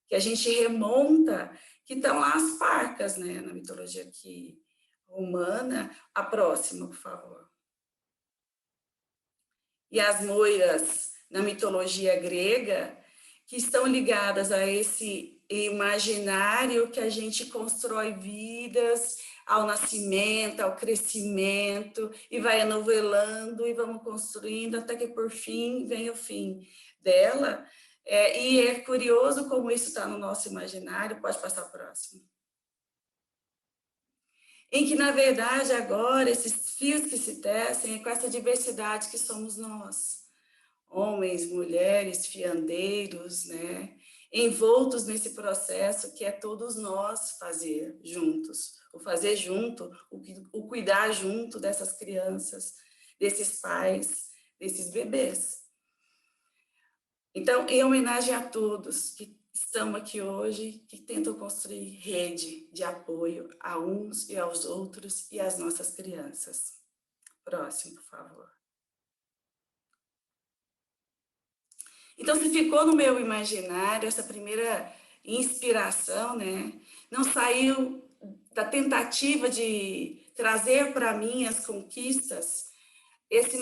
que a gente remonta, que estão lá as parcas, né? Na mitologia romana. A próxima, por favor. E as moiras na mitologia grega, que estão ligadas a esse imaginário que a gente constrói vidas ao nascimento, ao crescimento, e vai anovelando e vamos construindo até que, por fim, vem o fim dela. E é curioso como isso está no nosso imaginário. Pode passar o próximo. Em que, na verdade, agora, esses fios que se tecem é com essa diversidade que somos nós. Homens, mulheres, fiandeiros, né? Envoltos nesse processo que é todos nós fazer juntos. O fazer junto, o cuidar junto dessas crianças, desses pais, desses bebês. Então, em homenagem a todos que estão aqui hoje, que tentam construir rede de apoio a uns e aos outros e às nossas crianças. Próximo, por favor. Então, se ficou no meu imaginário essa primeira inspiração, né? Não saiu da tentativa de trazer para mim as conquistas, esse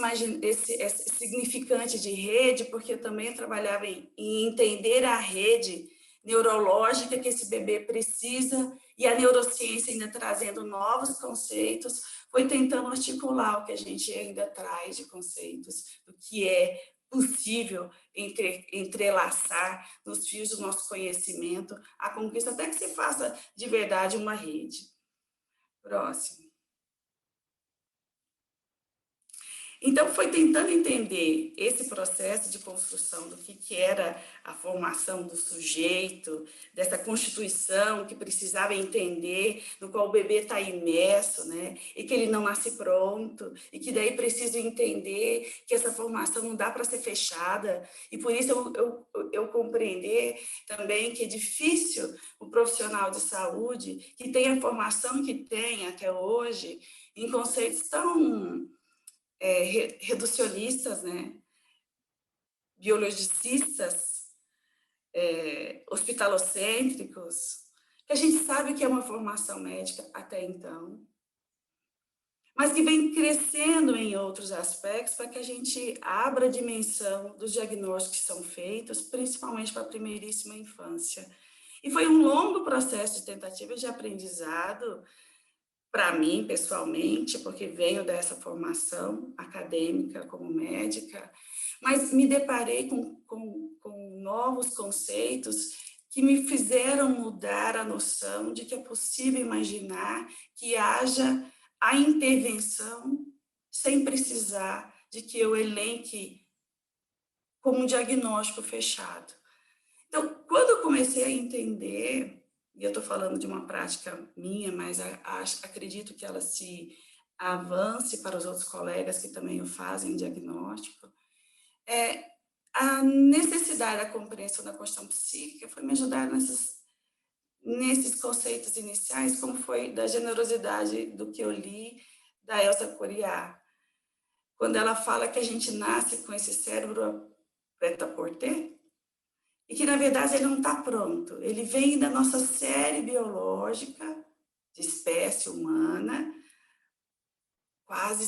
significante de rede, porque eu também trabalhava em entender a rede neurológica que esse bebê precisa, e a neurociência ainda trazendo novos conceitos, foi tentando articular o que a gente ainda traz de conceitos, do que é possível entrelaçar nos fios do nosso conhecimento a conquista, até que se faça de verdade uma rede. Próximo. Então, foi tentando entender esse processo de construção do que era a formação do sujeito, dessa constituição que precisava entender, no qual o bebê está imerso, né? E que ele não nasce pronto, e que daí precisa entender que essa formação não dá para ser fechada, e por isso eu compreender também que é difícil o profissional de saúde, que tem a formação que tem até hoje, em conceitos tão reducionistas, né? Biologicistas, hospitalocêntricos, que a gente sabe que é uma formação médica até então, mas que vem crescendo em outros aspectos para que a gente abra a dimensão dos diagnósticos que são feitos, principalmente para a primeiríssima infância. E foi um longo processo de tentativa de aprendizado, para mim, pessoalmente, porque venho dessa formação acadêmica como médica, mas me deparei com novos conceitos que me fizeram mudar a noção de que é possível imaginar que haja a intervenção sem precisar de que eu elenque como um diagnóstico fechado. Então, quando eu comecei a entender, e eu estou falando de uma prática minha, mas acredito que ela se avance para os outros colegas que também o fazem, diagnóstico, a necessidade da compreensão da questão psíquica foi me ajudar nesses conceitos iniciais, como foi da generosidade do que eu li da Elsa Coriá, quando ela fala que a gente nasce com esse cérebro prêt-à-porter, e que, na verdade, ele não está pronto. Ele vem da nossa série biológica, de espécie humana, quase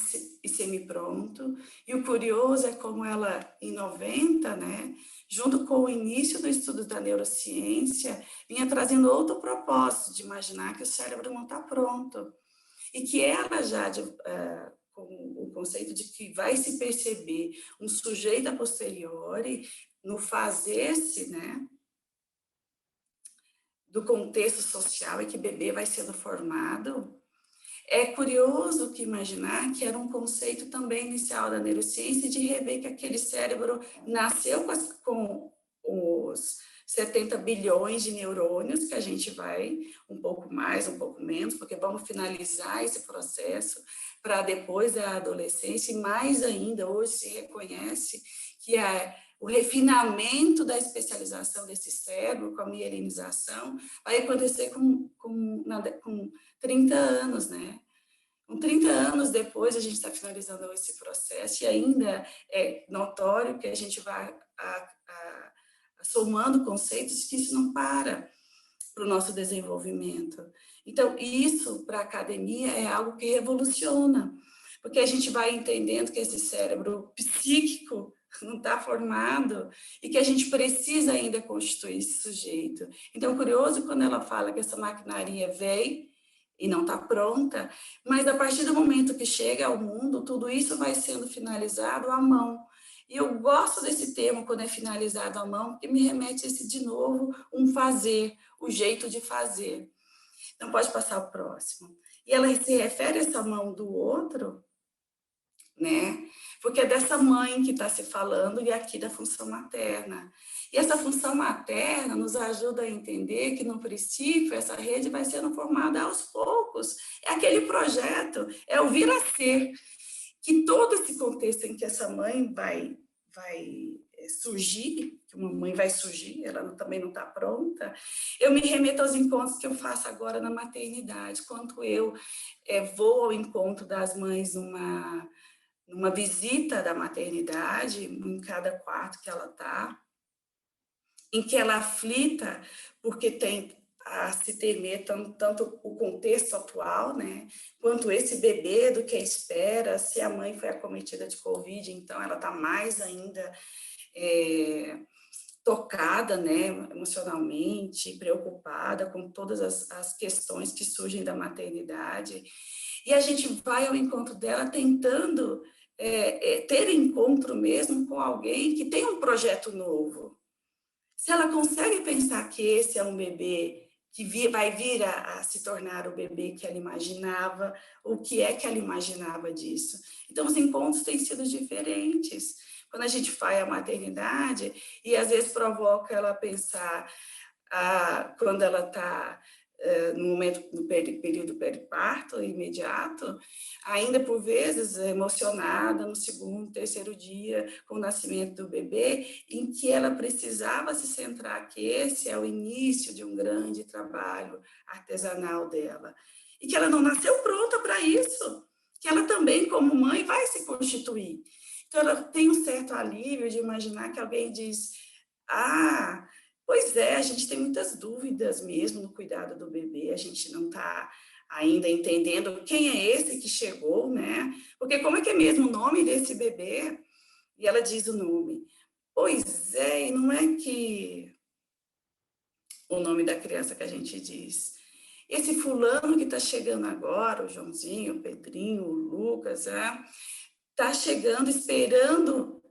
semi-pronto. E o curioso é como ela, em 90, né, junto com o início do estudo da neurociência, vinha trazendo outro propósito de imaginar que o cérebro não está pronto. E que ela já, com o conceito de que vai se perceber um sujeito a posteriori, no fazer-se, né, do contexto social em que bebê vai sendo formado, é curioso que imaginar que era um conceito também inicial da neurociência de rever que aquele cérebro nasceu com os 70 bilhões de neurônios, que a gente vai um pouco mais, um pouco menos, porque vamos finalizar esse processo para depois da adolescência, e mais ainda, hoje se reconhece que o refinamento da especialização desse cérebro, com a mielinização, vai acontecer com 30 anos, né? Com 30 anos depois, a gente está finalizando esse processo, e ainda é notório que a gente vai somando conceitos que isso não para o nosso desenvolvimento. Então, isso para a academia é algo que revoluciona, porque a gente vai entendendo que esse cérebro psíquico não está formado e que a gente precisa ainda constituir esse sujeito. Então, curioso quando ela fala que essa maquinaria veio e não está pronta, mas a partir do momento que chega ao mundo, tudo isso vai sendo finalizado à mão. E eu gosto desse termo, quando é finalizado à mão, porque me remete a esse, de novo, um fazer, o jeito de fazer. Então, pode passar o próximo. E ela se refere a essa mão do outro, né? Porque é dessa mãe que está se falando, e aqui da função materna. E essa função materna nos ajuda a entender que, no princípio, essa rede vai sendo formada aos poucos. É aquele projeto, é o vir a ser, que todo esse contexto em que essa mãe vai surgir, que uma mãe vai surgir, ela também não está pronta, eu me remeto aos encontros que eu faço agora na maternidade, quando eu vou ao encontro das mães numa visita da maternidade, em cada quarto que ela está, em que ela é aflita, porque tem a se temer tanto o contexto atual, né, quanto esse bebê do que espera, se a mãe foi acometida de Covid, então ela está mais ainda tocada, né, emocionalmente, preocupada com todas as questões que surgem da maternidade, e a gente vai ao encontro dela tentando ter encontro mesmo com alguém que tem um projeto novo. Se ela consegue pensar que esse é um bebê que vai vir a se tornar o bebê que ela imaginava, o que é que ela imaginava disso. Então, os encontros têm sido diferentes. Quando a gente faz a maternidade, e às vezes provoca ela a pensar, quando ela está no momento do período periparto imediato, ainda por vezes emocionada no segundo, terceiro dia com o nascimento do bebê, em que ela precisava se centrar que esse é o início de um grande trabalho artesanal dela, e que ela não nasceu pronta para isso, que ela também, como mãe, vai se constituir. Então, ela tem um certo alívio de imaginar que alguém diz, pois é, a gente tem muitas dúvidas mesmo no cuidado do bebê, a gente não está ainda entendendo quem é esse que chegou, né? Porque como é que é mesmo o nome desse bebê? E ela diz o nome. Pois é, e não é que o nome da criança que a gente diz. Esse fulano que está chegando agora, o Joãozinho, o Pedrinho, o Lucas, está chegando, esperando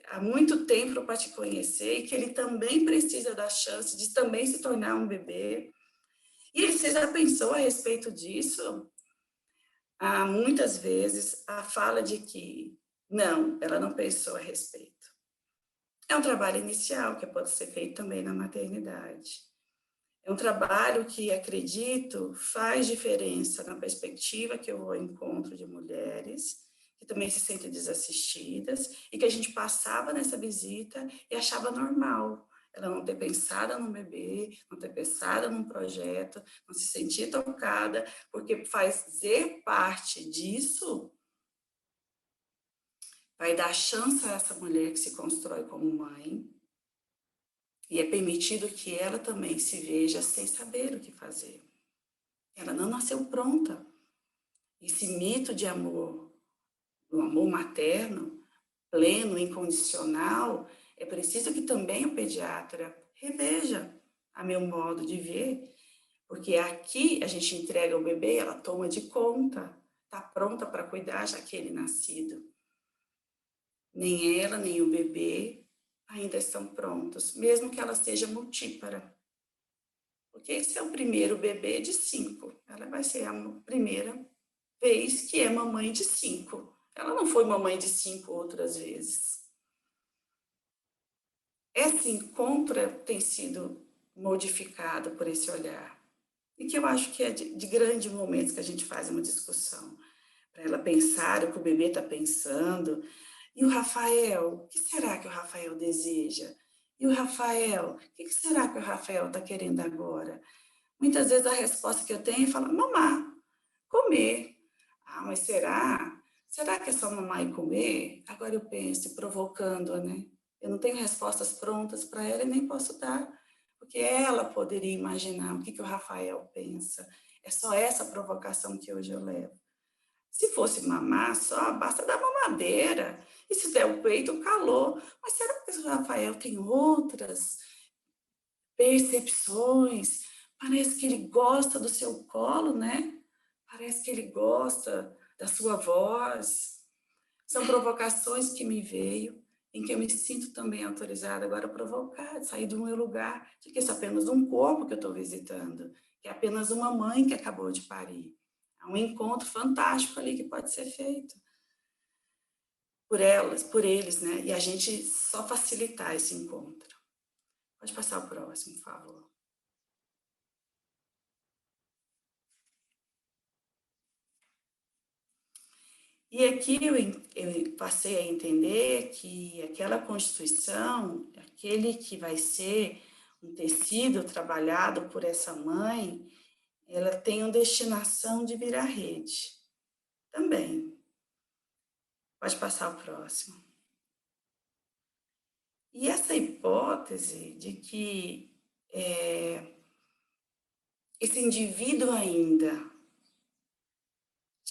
há muito tempo para te conhecer, e que ele também precisa da chance de também se tornar um bebê. E você já pensou a respeito disso? Muitas vezes a fala de que não, ela não pensou a respeito. É um trabalho inicial que pode ser feito também na maternidade. É um trabalho que, acredito, faz diferença na perspectiva que eu vou ao encontro de mulheres que também se sentem desassistidas, e que a gente passava nessa visita e achava normal ela não ter pensado no bebê, não ter pensado num projeto, não se sentir tocada, porque fazer parte disso vai dar chance a essa mulher que se constrói como mãe, e é permitido que ela também se veja sem saber o que fazer. Ela não nasceu pronta. Esse mito de amor, do amor materno, pleno, incondicional, é preciso que também o pediatra reveja a meu modo de ver, porque aqui a gente entrega o bebê, ela toma de conta, está pronta para cuidar já que ele é nascido. Nem ela, nem o bebê ainda estão prontos, mesmo que ela seja multípara. Porque esse é o primeiro bebê de 5. Ela vai ser a primeira vez que é mamãe de 5. Ela não foi mamãe de 5 outras vezes. Esse encontro tem sido modificado por esse olhar. E que eu acho que é de grandes momentos que a gente faz uma discussão. Para ela pensar o que o bebê está pensando. E o Rafael, o que será que o Rafael deseja? E o Rafael, o que será que o Rafael está querendo agora? Muitas vezes a resposta que eu tenho é falar, mamar, comer. Ah, mas será? Será que é só mamar e comer? Agora eu penso, provocando-a, né? Eu não tenho respostas prontas para ela e nem posso dar, porque ela poderia imaginar o que o Rafael pensa. É só essa provocação que hoje eu levo. Se fosse mamar só, basta dar mamadeira. E se der o peito, o calor. Mas será que o Rafael tem outras percepções? Parece que ele gosta do seu colo, né? Parece que ele gosta da sua voz. São provocações que me veio, em que eu me sinto também autorizada agora a provocar, sair do meu lugar, de que isso é apenas um corpo que eu estou visitando, que é apenas uma mãe que acabou de parir. Há um encontro fantástico ali que pode ser feito por elas, por eles, né? E a gente só facilitar esse encontro. Pode passar o próximo, por favor. E aqui eu passei a entender que aquela constituição, aquele que vai ser um tecido trabalhado por essa mãe, ela tem uma destinação de virar rede também. Pode passar o próximo. E essa hipótese de que esse indivíduo ainda,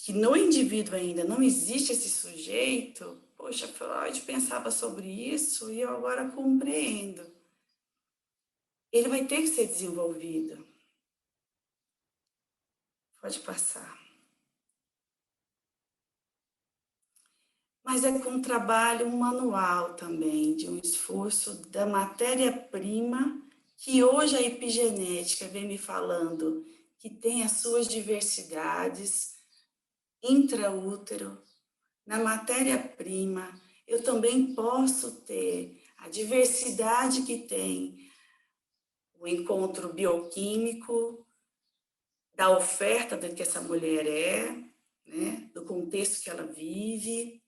que no indivíduo ainda não existe esse sujeito, poxa, Freud pensava sobre isso e eu agora compreendo. Ele vai ter que ser desenvolvido. Pode passar. Mas é com um trabalho manual também, de um esforço da matéria-prima, que hoje a epigenética vem me falando que tem as suas diversidades, intraútero, na matéria-prima, eu também posso ter a diversidade que tem o encontro bioquímico, da oferta do que essa mulher é, né? Do contexto que ela vive.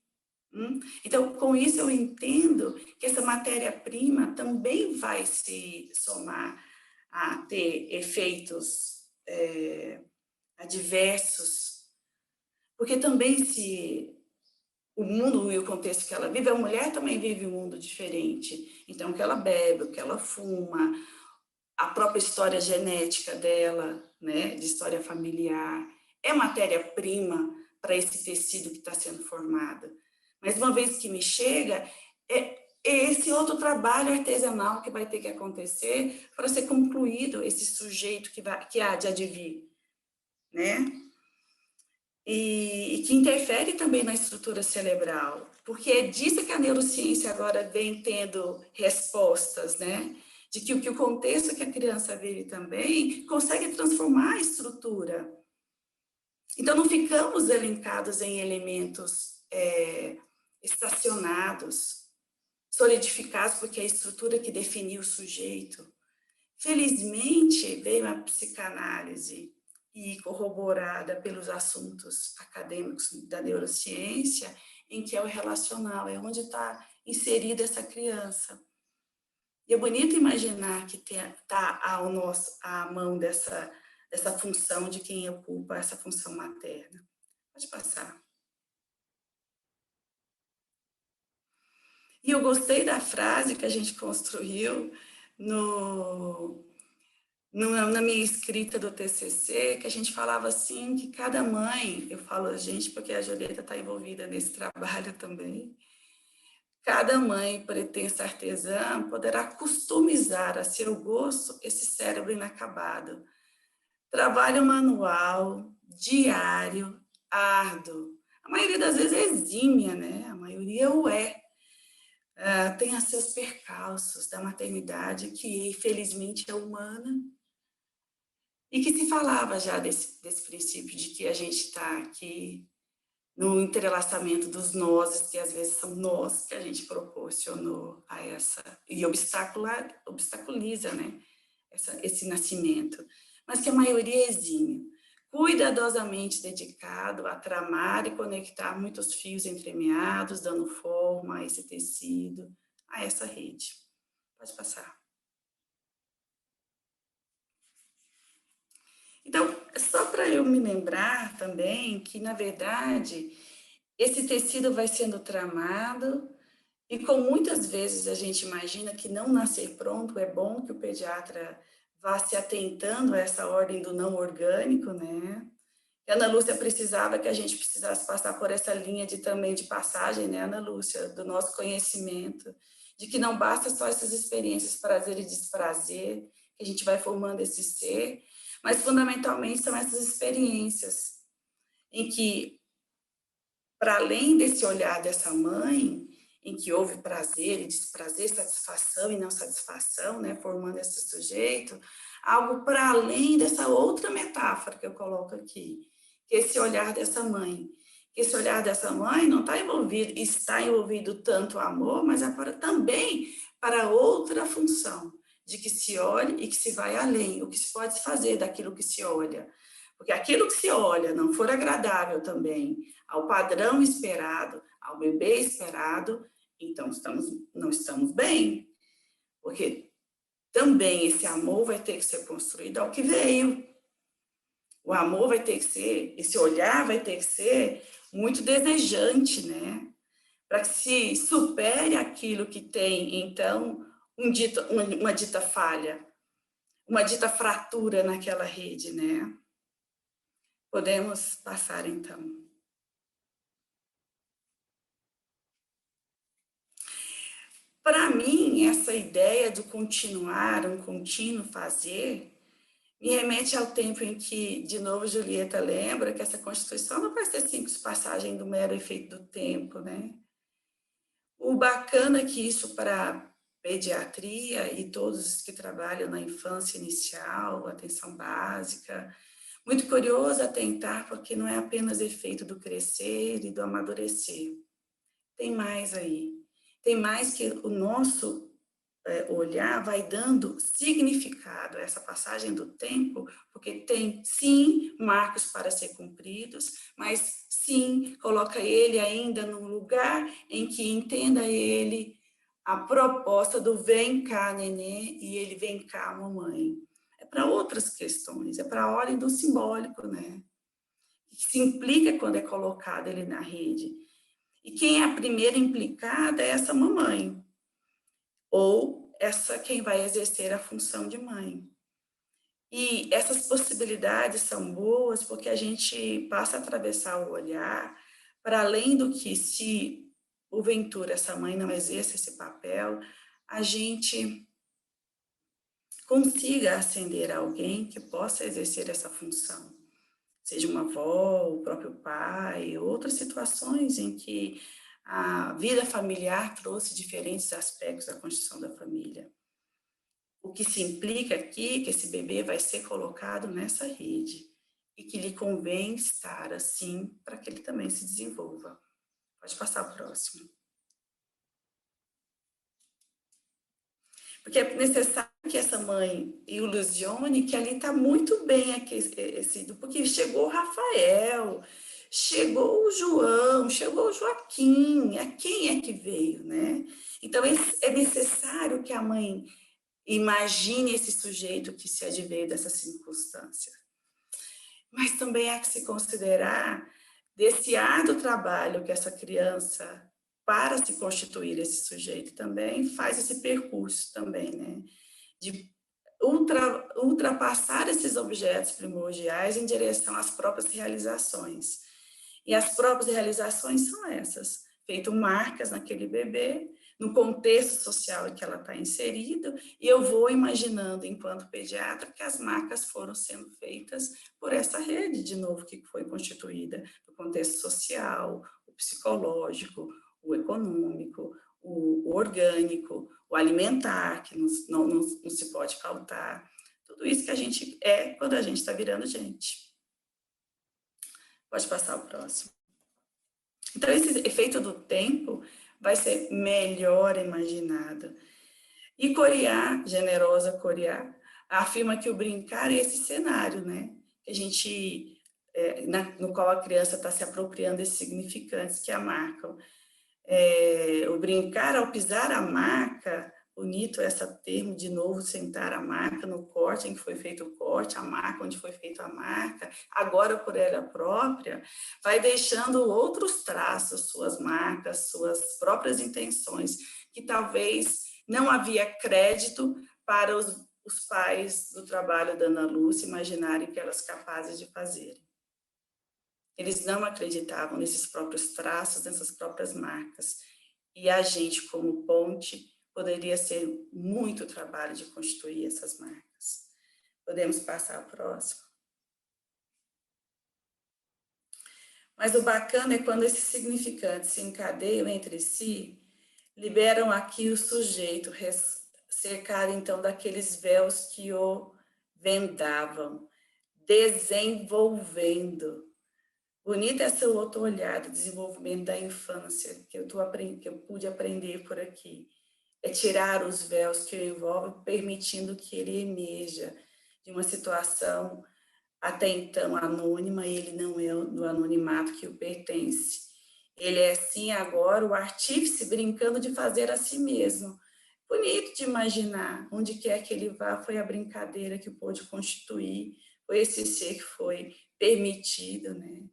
Então, com isso eu entendo que essa matéria-prima também vai se somar a ter efeitos adversos, porque também se o mundo e o contexto que ela vive, a mulher também vive um mundo diferente. Então, o que ela bebe, o que ela fuma, a própria história genética dela, né, de história familiar, é matéria-prima para esse tecido que está sendo formado. Mas uma vez que me chega, é esse outro trabalho artesanal que vai ter que acontecer para ser concluído esse sujeito que há de advir, né? E que interfere também na estrutura cerebral, porque é disso que a neurociência agora vem tendo respostas, né? De que o contexto que a criança vive também consegue transformar a estrutura. Então, não ficamos elencados em elementos estacionados, solidificados, porque é a estrutura que definiu o sujeito. Felizmente, veio a psicanálise e corroborada pelos assuntos acadêmicos da neurociência, em que é o relacional, é onde está inserida essa criança. E é bonito imaginar que está à mão dessa função de quem ocupa essa função materna. Pode passar. E eu gostei da frase que a gente construiu na minha escrita do TCC, que a gente falava assim, que cada mãe, eu falo a gente porque a Julieta está envolvida nesse trabalho também, cada mãe pretensa artesã poderá customizar a seu gosto esse cérebro inacabado. Trabalho manual, diário, árduo. A maioria das vezes é exímia, né? A maioria o é. Tem os seus percalços da maternidade, que felizmente é humana, E que se falava já desse princípio de que a gente está aqui no entrelaçamento dos nós, que às vezes são nós que a gente proporcionou a essa, e obstaculiza, né, esse nascimento, mas que a maioria é exímio, cuidadosamente dedicado a tramar e conectar muitos fios entremeados, dando forma a esse tecido, a essa rede. Pode passar. Então, só para eu me lembrar também que, na verdade, esse tecido vai sendo tramado e, como muitas vezes a gente imagina que não nascer pronto, é bom que o pediatra vá se atentando a essa ordem do não orgânico, né? E a Ana Lúcia precisava que a gente precisasse passar por essa linha também de passagem, né, Ana Lúcia, do nosso conhecimento, de que não basta só essas experiências prazer e desprazer, que a gente vai formando esse ser, mas fundamentalmente são essas experiências em que, para além desse olhar dessa mãe, em que houve prazer e desprazer, satisfação e não satisfação, né, formando esse sujeito, algo para além dessa outra metáfora que eu coloco aqui, que esse olhar dessa mãe. Esse olhar dessa mãe não está envolvido tanto amor, mas também para outra função, de que se olhe e que se vai além, o que se pode fazer daquilo que se olha. Porque aquilo que se olha não for agradável também ao padrão esperado, ao bebê esperado, então não estamos bem. Porque também esse amor vai ter que ser construído ao que veio. O amor vai ter que ser, esse olhar vai ter que ser muito desejante, né? Para que se supere aquilo que tem, então, uma dita falha, uma dita fratura naquela rede, né? Podemos passar, então. Para mim, essa ideia do continuar, um contínuo fazer, me remete ao tempo em que, de novo, Julieta lembra que essa Constituição não vai ser simples passagem do mero efeito do tempo, né? O bacana é que isso para pediatria e todos os que trabalham na infância inicial, atenção básica, muito curioso atentar, porque não é apenas efeito do crescer e do amadurecer. Tem mais aí. Tem mais que o nosso olhar vai dando significado a essa passagem do tempo, porque tem, sim, marcos para ser cumpridos, mas, sim, coloca ele ainda num lugar em que entenda ele a proposta do vem cá, nenê, e ele vem cá, mamãe. É para outras questões, é para a ordem do simbólico, né? Que se implica quando é colocado ele na rede. E quem é a primeira implicada é essa mamãe, ou quem vai exercer a função de mãe. E essas possibilidades são boas porque a gente passa a atravessar o olhar para além do que, se porventura essa mãe não exerce esse papel, a gente consiga acender alguém que possa exercer essa função. Seja uma avó, o próprio pai, outras situações em que a vida familiar trouxe diferentes aspectos da construção da família. O que se implica aqui é que esse bebê vai ser colocado nessa rede e que lhe convém estar assim para que ele também se desenvolva. Pode passar o próximo. Porque é necessário que essa mãe ilusione que ali está muito bem aquecido, porque chegou o Rafael, chegou o João, chegou o Joaquim, a quem é que veio, né? Então, é necessário que a mãe imagine esse sujeito que se adveio dessa circunstância. Mas também há que se considerar desse árduo trabalho que essa criança, para se constituir esse sujeito também, faz esse percurso também, né? De ultrapassar esses objetos primordiais em direção às próprias realizações. E as próprias realizações são essas, feito marcas naquele bebê, no contexto social em que ela está inserida, e eu vou imaginando, enquanto pediatra, que as marcas foram sendo feitas por essa rede, de novo, que foi constituída, do contexto social, o psicológico, o econômico, o orgânico, o alimentar, que não se pode faltar. tudo isso que a gente é quando a gente está virando gente. Pode passar o próximo. Então, esse efeito do tempo vai ser melhor imaginado. E Coriá, generosa Coriá, afirma que o brincar é esse cenário, né? Que a gente, no qual a criança está se apropriando desses significantes que a marcam. O brincar ao pisar a marca, bonito esse termo, de novo, sentar a marca no corte em que foi feito o corte, a marca onde foi feita a marca, agora por ela própria, vai deixando outros traços, suas marcas, suas próprias intenções, que talvez não havia crédito para os pais do trabalho da Ana Lúcia imaginarem que elas capazes de fazerem. Eles não acreditavam nesses próprios traços, nessas próprias marcas. E a gente, como ponte, poderia ser muito trabalho de constituir essas marcas. Podemos passar ao próximo. Mas o bacana é quando esses significantes se encadeiam entre si, liberam aqui o sujeito, cercado então daqueles véus que o vendavam, desenvolvendo. Bonito esse outro olhar do desenvolvimento da infância que eu pude aprender por aqui. É tirar os véus que o envolvem, permitindo que ele emerja de uma situação até então anônima, e ele não é do anonimato que o pertence. Ele é, sim, agora o artífice brincando de fazer a si mesmo. Bonito de imaginar, onde quer que ele vá, foi a brincadeira que pôde constituir, foi esse ser que foi permitido, né?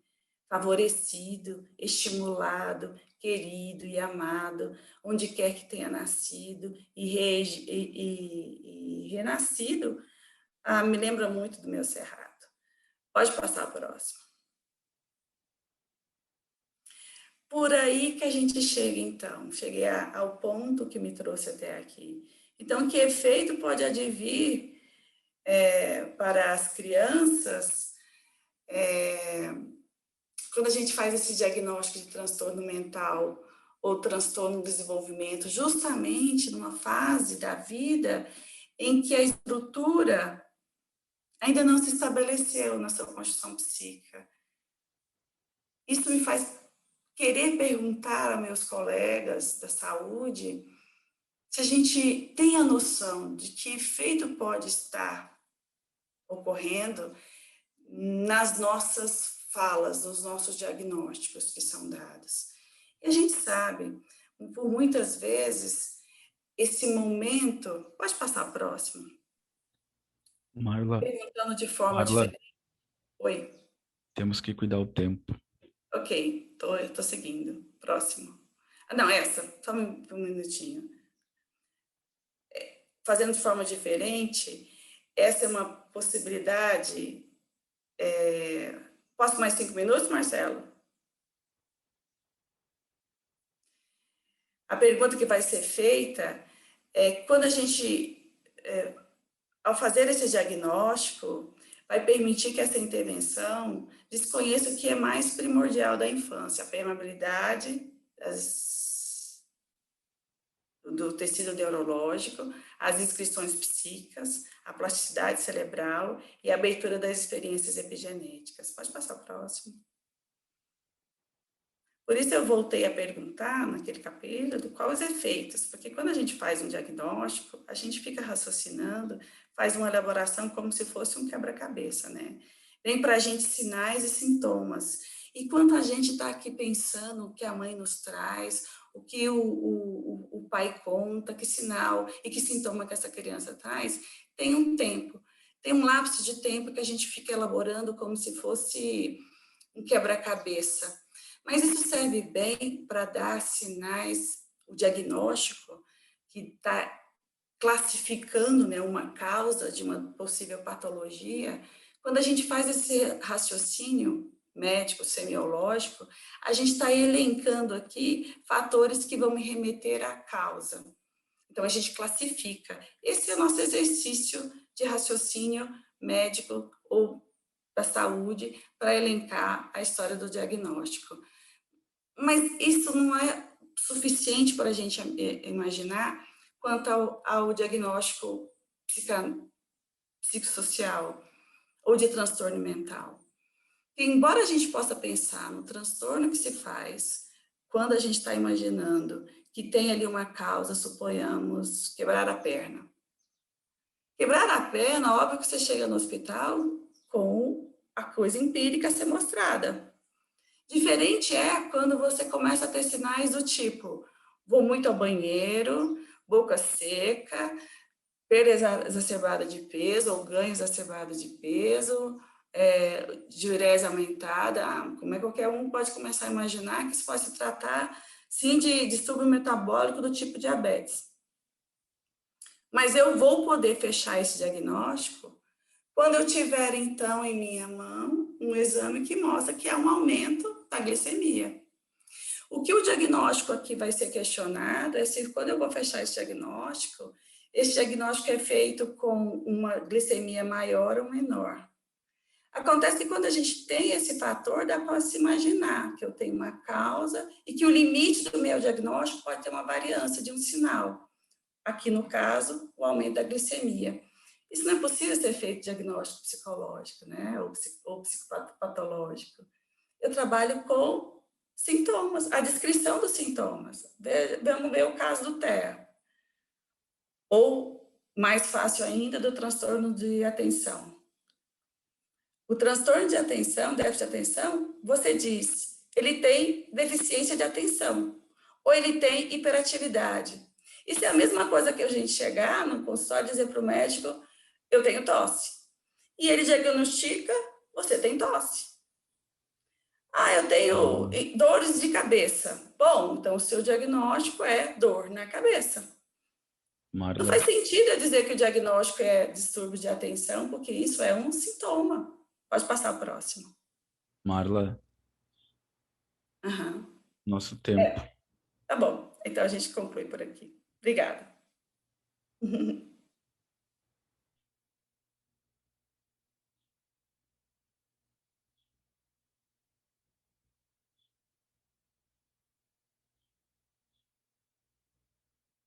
Favorecido, estimulado, querido e amado, onde quer que tenha nascido e renascido. Me lembra muito do meu cerrado. Pode passar a próxima. Por aí que a gente chega, então. Cheguei ao ponto que me trouxe até aqui. Então, que efeito pode advir para as crianças quando a gente faz esse diagnóstico de transtorno mental ou transtorno do desenvolvimento, justamente numa fase da vida em que a estrutura ainda não se estabeleceu na sua construção psíquica. Isso me faz querer perguntar a meus colegas da saúde se a gente tem a noção de que efeito pode estar ocorrendo nas nossas falas, nos nossos diagnósticos que são dados. E a gente sabe, por muitas vezes, esse momento... Pode passar próximo. Marla, perguntando de forma diferente. Oi. Temos que cuidar o tempo. Ok, tô seguindo. Próximo. Não, essa, só um minutinho. Fazendo de forma diferente, essa é uma possibilidade... Posso mais 5 minutos, Marcelo? A pergunta que vai ser feita é quando a gente, ao fazer esse diagnóstico, vai permitir que essa intervenção desconheça o que é mais primordial da infância, a permeabilidade do tecido neurológico, as inscrições psíquicas, a plasticidade cerebral e a abertura das experiências epigenéticas. Pode passar o próximo. Por isso eu voltei a perguntar naquele capítulo quais os efeitos, porque quando a gente faz um diagnóstico, a gente fica raciocinando, faz uma elaboração como se fosse um quebra-cabeça, né? Vem para a gente sinais e sintomas. E quando a gente está aqui pensando o que a mãe nos traz, o que o pai conta, que sinal e que sintoma que essa criança traz, tem um tempo, tem um lapso de tempo que a gente fica elaborando como se fosse um quebra-cabeça. Mas isso serve bem para dar sinais, o diagnóstico, que está classificando, né, uma causa de uma possível patologia. Quando a gente faz esse raciocínio médico, semiológico, a gente está elencando aqui fatores que vão me remeter à causa. Então, a gente classifica. Esse é o nosso exercício de raciocínio médico ou da saúde para elencar a história do diagnóstico. Mas isso não é suficiente para a gente imaginar quanto ao diagnóstico psicossocial ou de transtorno mental. E, embora a gente possa pensar no transtorno que se faz quando a gente está imaginando que tem ali uma causa, suponhamos, quebrar a perna. Quebrar a perna, óbvio que você chega no hospital com a coisa empírica a ser mostrada. Diferente é quando você começa a ter sinais do tipo, vou muito ao banheiro, boca seca, perda exacerbada de peso ou ganho exacerbado de peso, diurese aumentada. Como é que qualquer um pode começar a imaginar que isso pode se tratar, sim, de distúrbio metabólico do tipo diabetes. Mas eu vou poder fechar esse diagnóstico quando eu tiver, então, em minha mão, um exame que mostra que há um aumento da glicemia. O que o diagnóstico aqui vai ser questionado é se, quando eu vou fechar esse diagnóstico é feito com uma glicemia maior ou menor. Acontece que quando a gente tem esse fator, dá para se imaginar que eu tenho uma causa e que o limite do meu diagnóstico pode ter uma variância de um sinal. Aqui, no caso, o aumento da glicemia. Isso não é possível ser feito diagnóstico psicológico, né? Ou psicopatológico. Eu trabalho com sintomas, a descrição dos sintomas. Vamos ver o caso do TEA. Ou, mais fácil ainda, do transtorno de atenção. O transtorno de atenção, déficit de atenção, você diz, ele tem deficiência de atenção, ou ele tem hiperatividade. Isso é a mesma coisa que a gente chegar no consultório e dizer para o médico, eu tenho tosse. E ele diagnostica, você tem tosse. Eu tenho dores de cabeça. Bom, então o seu diagnóstico é dor na cabeça. Marla. Não faz sentido eu dizer que o diagnóstico é distúrbio de atenção, porque isso é um sintoma. Pode passar o próximo. Marla. Uhum. Nosso tempo. Tá bom. Então a gente conclui por aqui. Obrigada.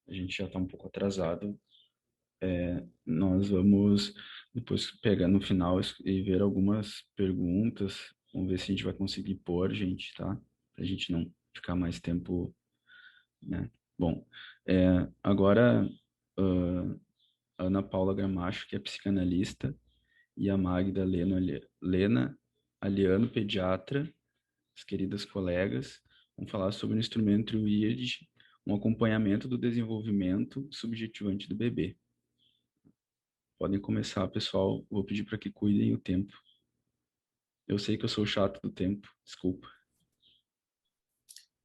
A gente já está um pouco atrasado. Nós vamos depois pegar no final e ver algumas perguntas. Vamos ver se a gente vai conseguir pôr, gente, tá? Para a gente não ficar mais tempo, né? Bom, agora a Ana Paula Gramacho, que é psicanalista, e a Magda Lena Aliano, pediatra, as queridas colegas, vão falar sobre o instrumento WIRD, um acompanhamento do desenvolvimento subjetivante do bebê. Podem começar, pessoal. Vou pedir para que cuidem o tempo. Eu sei que eu sou chato do tempo, desculpa.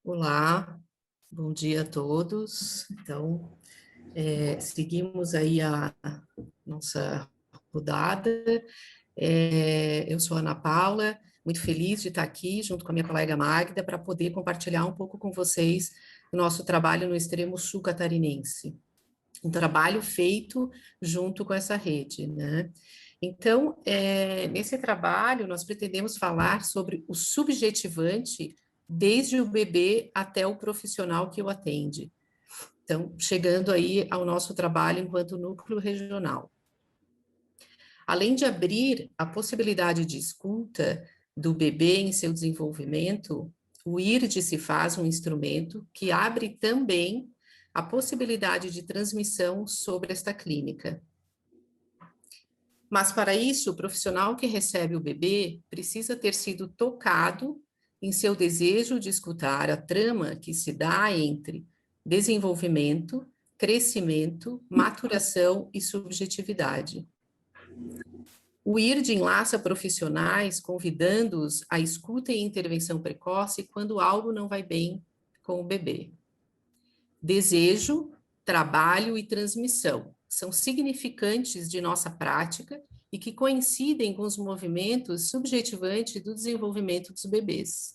Olá, bom dia a todos. Então, seguimos aí a nossa rodada. Eu sou a Ana Paula, muito feliz de estar aqui junto com a minha colega Magda para poder compartilhar um pouco com vocês o nosso trabalho no extremo sul catarinense. Um trabalho feito junto com essa rede, né? Então, nesse trabalho, nós pretendemos falar sobre o subjetivante desde o bebê até o profissional que o atende. Então, chegando aí ao nosso trabalho enquanto núcleo regional. Além de abrir a possibilidade de escuta do bebê em seu desenvolvimento, o IRD se faz um instrumento que abre também a possibilidade de transmissão sobre esta clínica. Mas, para isso, o profissional que recebe o bebê precisa ter sido tocado em seu desejo de escutar a trama que se dá entre desenvolvimento, crescimento, maturação e subjetividade. O IRD enlaça profissionais, convidando-os à escuta e intervenção precoce quando algo não vai bem com o bebê. Desejo, trabalho e transmissão são significantes de nossa prática e que coincidem com os movimentos subjetivantes do desenvolvimento dos bebês.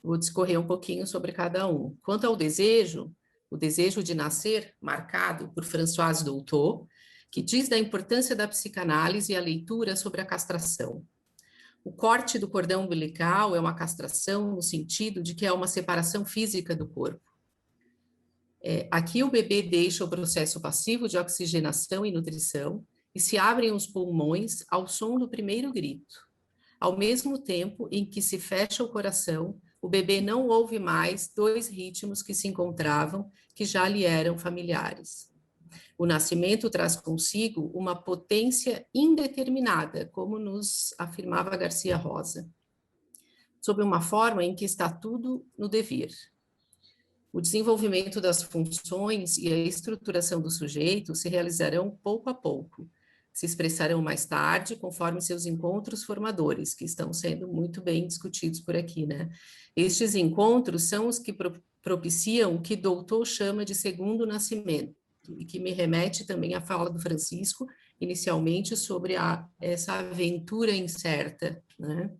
Vou discorrer um pouquinho sobre cada um. Quanto ao desejo, o desejo de nascer, marcado por Françoise Dolto, que diz da importância da psicanálise e a leitura sobre a castração. O corte do cordão umbilical é uma castração no sentido de que é uma separação física do corpo. Aqui o bebê deixa o processo passivo de oxigenação e nutrição e se abrem os pulmões ao som do primeiro grito. Ao mesmo tempo em que se fecha o coração, o bebê não ouve mais 2 ritmos que se encontravam, que já lhe eram familiares. O nascimento traz consigo uma potência indeterminada, como nos afirmava Garcia Rosa, sob uma forma em que está tudo no devir. O desenvolvimento das funções e a estruturação do sujeito se realizarão pouco a pouco, se expressarão mais tarde, conforme seus encontros formadores, que estão sendo muito bem discutidos por aqui, né? Estes encontros são os que propiciam o que Doutor chama de segundo nascimento, e que me remete também à fala do Francisco, inicialmente, sobre essa aventura incerta, né?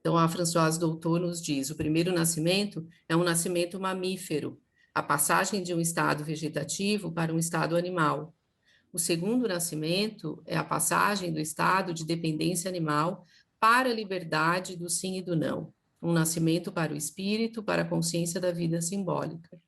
Então, a Françoise Doutor nos diz, o primeiro nascimento é um nascimento mamífero, a passagem de um estado vegetativo para um estado animal. O segundo nascimento é a passagem do estado de dependência animal para a liberdade do sim e do não, um nascimento para o espírito, para a consciência da vida simbólica.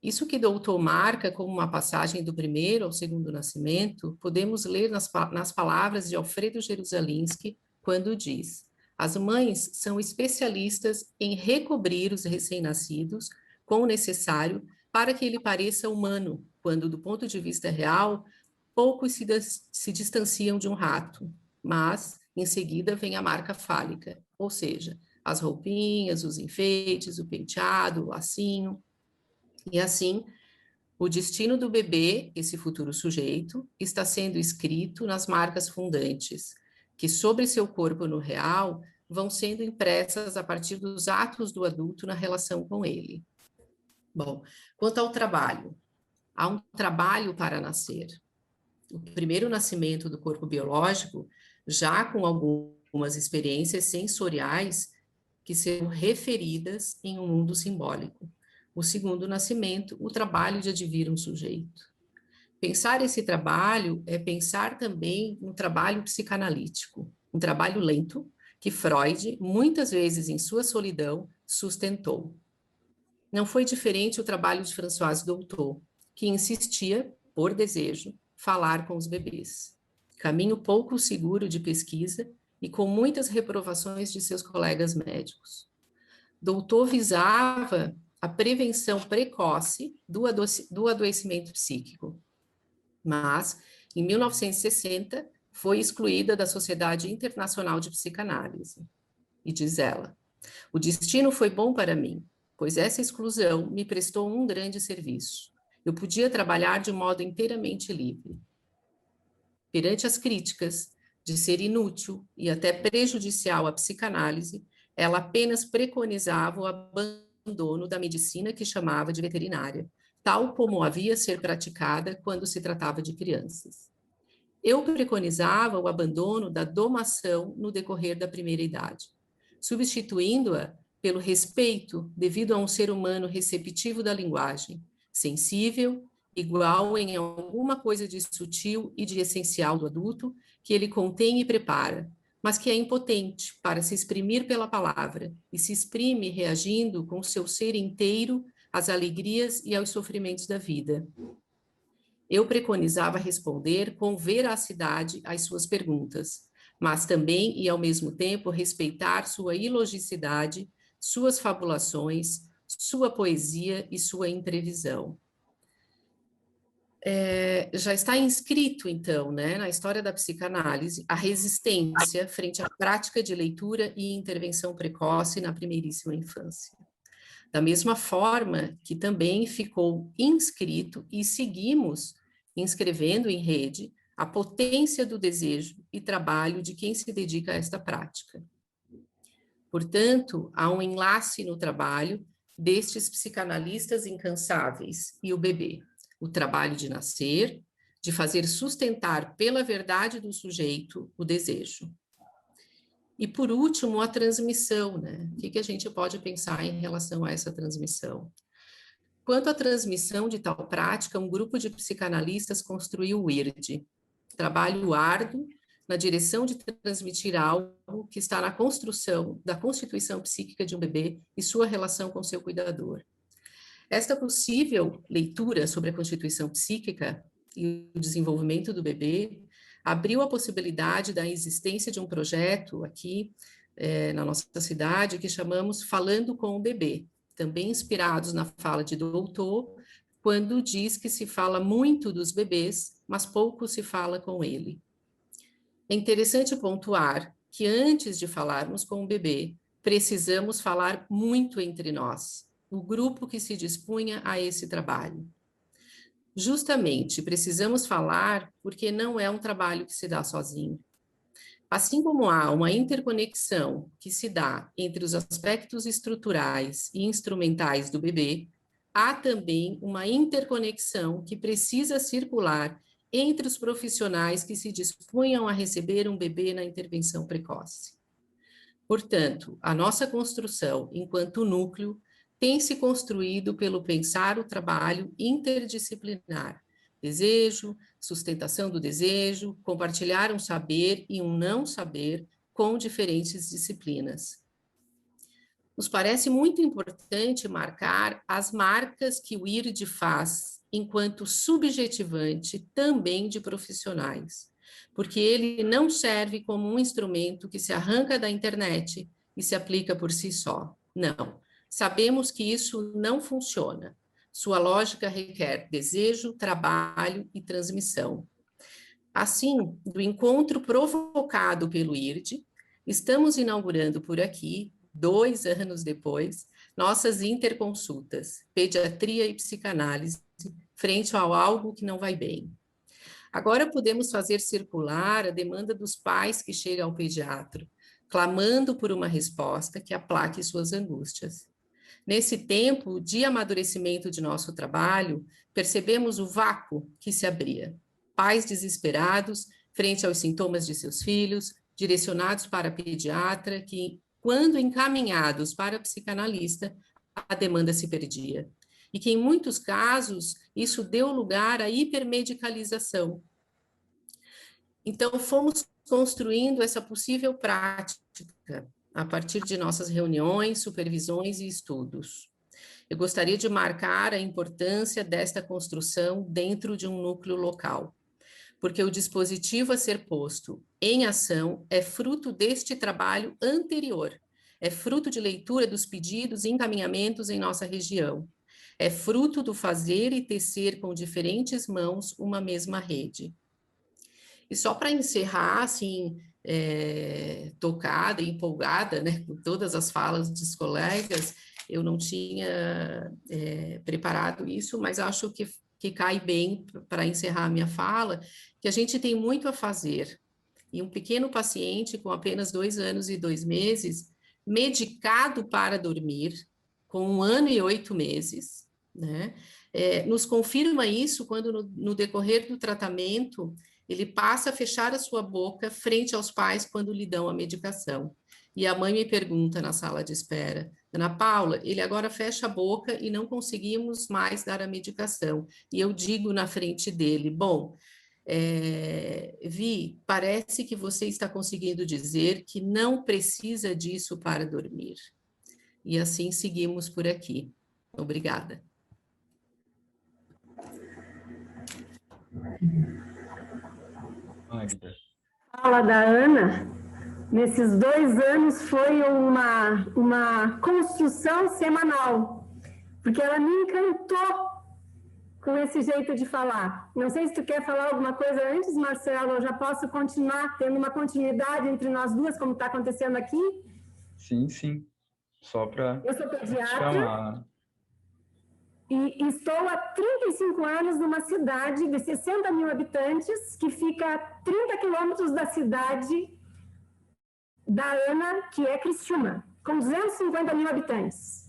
Isso que Doutor marca como uma passagem do primeiro ao segundo nascimento, podemos ler nas palavras de Alfredo Jerusalinski, quando diz: as mães são especialistas em recobrir os recém-nascidos com o necessário para que ele pareça humano, quando, do ponto de vista real, poucos se distanciam de um rato, mas, em seguida, vem a marca fálica, ou seja, as roupinhas, os enfeites, o penteado, o lacinho. E assim, o destino do bebê, esse futuro sujeito, está sendo escrito nas marcas fundantes, que sobre seu corpo no real vão sendo impressas a partir dos atos do adulto na relação com ele. Bom, quanto ao trabalho, há um trabalho para nascer. O primeiro nascimento do corpo biológico, já com algumas experiências sensoriais que serão referidas em um mundo simbólico. O segundo nascimento, o trabalho de advir um sujeito. Pensar esse trabalho é pensar também no trabalho psicanalítico, um trabalho lento que Freud, muitas vezes em sua solidão, sustentou. Não foi diferente o trabalho de Françoise Doutor, que insistia, por desejo, falar com os bebês. Caminho pouco seguro de pesquisa e com muitas reprovações de seus colegas médicos. Doutor visava a prevenção precoce do adoecimento psíquico, mas, em 1960, foi excluída da Sociedade Internacional de Psicanálise. E diz ela, o destino foi bom para mim, pois essa exclusão me prestou um grande serviço. Eu podia trabalhar de modo inteiramente livre. Perante as críticas de ser inútil e até prejudicial à psicanálise, ela apenas preconizava o abandono da medicina que chamava de veterinária, tal como havia ser praticada quando se tratava de crianças. Eu preconizava o abandono da domação no decorrer da primeira idade, substituindo-a pelo respeito devido a um ser humano receptivo da linguagem, sensível, igual em alguma coisa de sutil e de essencial do adulto que ele contém e prepara, mas que é impotente para se exprimir pela palavra e se exprime reagindo com seu ser inteiro às alegrias e aos sofrimentos da vida. Eu preconizava responder com veracidade às suas perguntas, mas também e ao mesmo tempo respeitar sua ilogicidade, suas fabulações, sua poesia e sua imprevisão. Já está inscrito, então, né, na história da psicanálise, a resistência frente à prática de leitura e intervenção precoce na primeiríssima infância. Da mesma forma que também ficou inscrito e seguimos inscrevendo em rede a potência do desejo e trabalho de quem se dedica a esta prática. Portanto, há um enlace no trabalho destes psicanalistas incansáveis e o bebê. O trabalho de nascer, de fazer sustentar pela verdade do sujeito o desejo. E, por último, a transmissão, né? O que a gente pode pensar em relação a essa transmissão? Quanto à transmissão de tal prática, um grupo de psicanalistas construiu o IRD, trabalho árduo na direção de transmitir algo que está na construção da constituição psíquica de um bebê e sua relação com seu cuidador. Esta possível leitura sobre a constituição psíquica e o desenvolvimento do bebê abriu a possibilidade da existência de um projeto aqui na nossa cidade que chamamos Falando com o Bebê, também inspirados na fala de Doutor, quando diz que se fala muito dos bebês, mas pouco se fala com ele. É interessante pontuar que antes de falarmos com o bebê, precisamos falar muito entre nós, o grupo que se dispunha a esse trabalho. Justamente, precisamos falar porque não é um trabalho que se dá sozinho. Assim como há uma interconexão que se dá entre os aspectos estruturais e instrumentais do bebê, há também uma interconexão que precisa circular entre os profissionais que se dispunham a receber um bebê na intervenção precoce. Portanto, a nossa construção, enquanto núcleo, tem se construído pelo pensar o trabalho interdisciplinar, desejo, sustentação do desejo, compartilhar um saber e um não saber com diferentes disciplinas. Nos parece muito importante marcar as marcas que o IRD faz enquanto subjetivante também de profissionais, porque ele não serve como um instrumento que se arranca da internet e se aplica por si só. Não, sabemos que isso não funciona. Sua lógica requer desejo, trabalho e transmissão. Assim, do encontro provocado pelo IRD, estamos inaugurando por aqui, 2 anos depois, nossas interconsultas, pediatria e psicanálise, frente ao algo que não vai bem. Agora podemos fazer circular a demanda dos pais que chegam ao pediatra, clamando por uma resposta que aplaque suas angústias. Nesse tempo de amadurecimento de nosso trabalho, percebemos o vácuo que se abria. Pais desesperados frente aos sintomas de seus filhos, direcionados para a pediatra, que, quando encaminhados para a psicanalista, a demanda se perdia. E que, em muitos casos, isso deu lugar à hipermedicalização. Então, fomos construindo essa possível prática a partir de nossas reuniões, supervisões e estudos. Eu gostaria de marcar a importância desta construção dentro de um núcleo local, porque o dispositivo a ser posto em ação é fruto deste trabalho anterior, é fruto de leitura dos pedidos e encaminhamentos em nossa região, é fruto do fazer e tecer com diferentes mãos uma mesma rede. E só para encerrar, assim, tocada e empolgada, né, com todas as falas dos colegas, eu não tinha preparado isso, mas acho que cai bem para encerrar a minha fala, que a gente tem muito a fazer. E um pequeno paciente com apenas 2 anos e 2 meses, medicado para dormir, com 1 ano e 8 meses, né, nos confirma isso quando no decorrer do tratamento ele passa a fechar a sua boca frente aos pais quando lhe dão a medicação. E a mãe me pergunta na sala de espera, Ana Paula, ele agora fecha a boca e não conseguimos mais dar a medicação. E eu digo na frente dele, bom, Vi, parece que você está conseguindo dizer que não precisa disso para dormir. E assim seguimos por aqui. Obrigada. Fala da Ana, nesses 2 anos foi uma construção semanal, porque ela me encantou com esse jeito de falar. Não sei se tu quer falar alguma coisa antes, Marcelo, eu já posso continuar, tendo uma continuidade entre nós duas, como está acontecendo aqui? Sim, sim. Só para eu sou pediatra chamar. E estou há 35 anos numa cidade de 60 mil habitantes, que fica a 30 quilômetros da cidade da Ana, que é Criciúma, com 250 mil habitantes.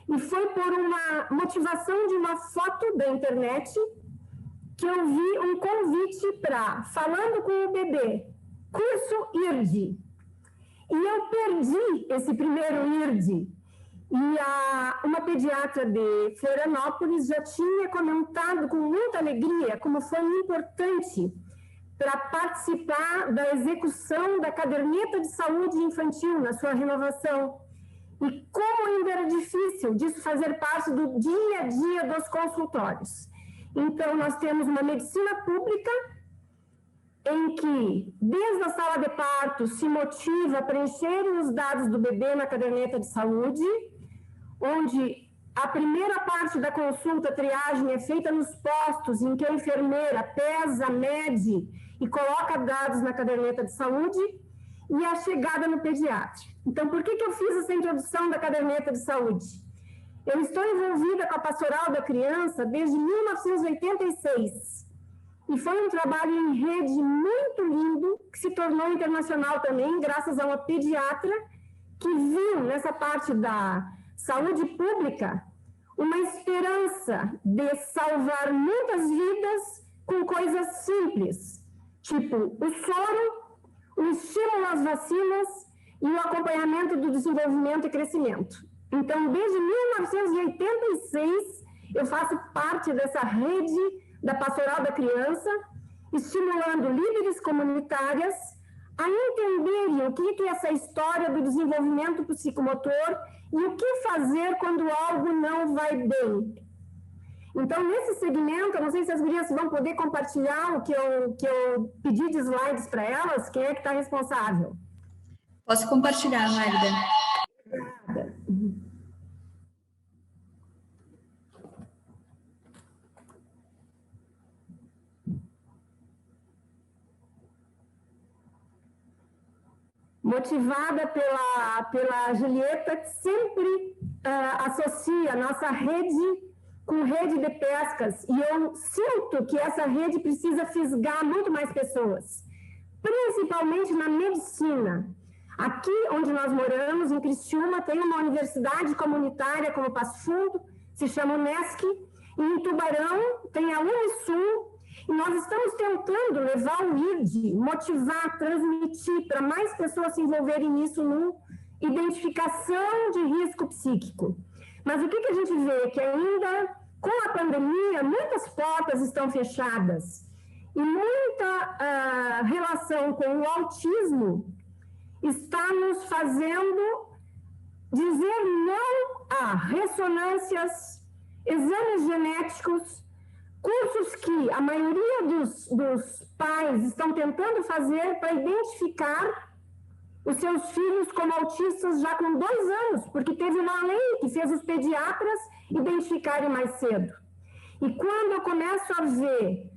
E foi por uma motivação de uma foto da internet que eu vi um convite para Falando com o Bebê, curso IRD. E eu perdi esse primeiro IRD. E uma pediatra de Florianópolis já tinha comentado com muita alegria como foi importante para participar da execução da caderneta de saúde infantil na sua renovação. E como ainda era difícil disso fazer parte do dia a dia dos consultórios. Então, nós temos uma medicina pública em em que, desde a sala de parto, se motiva a preencherem os dados do bebê na caderneta de saúde, onde a primeira parte da consulta, triagem, é feita nos postos em que a enfermeira pesa, mede e coloca dados na caderneta de saúde, e a chegada no pediatra. Então, por que eu fiz essa introdução da caderneta de saúde? Eu estou envolvida com a Pastoral da Criança desde 1986, e foi um trabalho em rede muito lindo, que se tornou internacional também, graças a uma pediatra que viu nessa parte da saúde pública uma esperança de salvar muitas vidas com coisas simples, tipo o soro, o estímulo às vacinas e o acompanhamento do desenvolvimento e crescimento. Então, desde 1986, eu faço parte dessa rede da Pastoral da Criança, estimulando líderes comunitárias a entenderem o que é essa história do desenvolvimento psicomotor e o que fazer quando algo não vai bem. Então, nesse segmento, eu não sei se as gurias vão poder compartilhar o que eu pedi de slides para elas. Quem é que está responsável? Posso compartilhar, Magda? Obrigada. Motivada pela Julieta, que sempre associa a nossa rede com rede de pescas, e eu sinto que essa rede precisa fisgar muito mais pessoas, principalmente na medicina. Aqui onde nós moramos, em Criciúma, tem uma universidade comunitária como Passo Fundo, se chama UNESC, e em Tubarão tem a Unisul, e nós estamos tentando levar o IRD, motivar, transmitir para mais pessoas se envolverem nisso no identificação de risco psíquico. Mas o que a gente vê? Que ainda, com a pandemia, muitas portas estão fechadas e muita relação com o autismo está nos fazendo dizer não a ressonâncias, exames genéticos, cursos que a maioria dos pais estão tentando fazer para identificar os seus filhos como autistas já com 2 anos, porque teve uma lei que fez os pediatras identificarem mais cedo. E quando eu começo a ver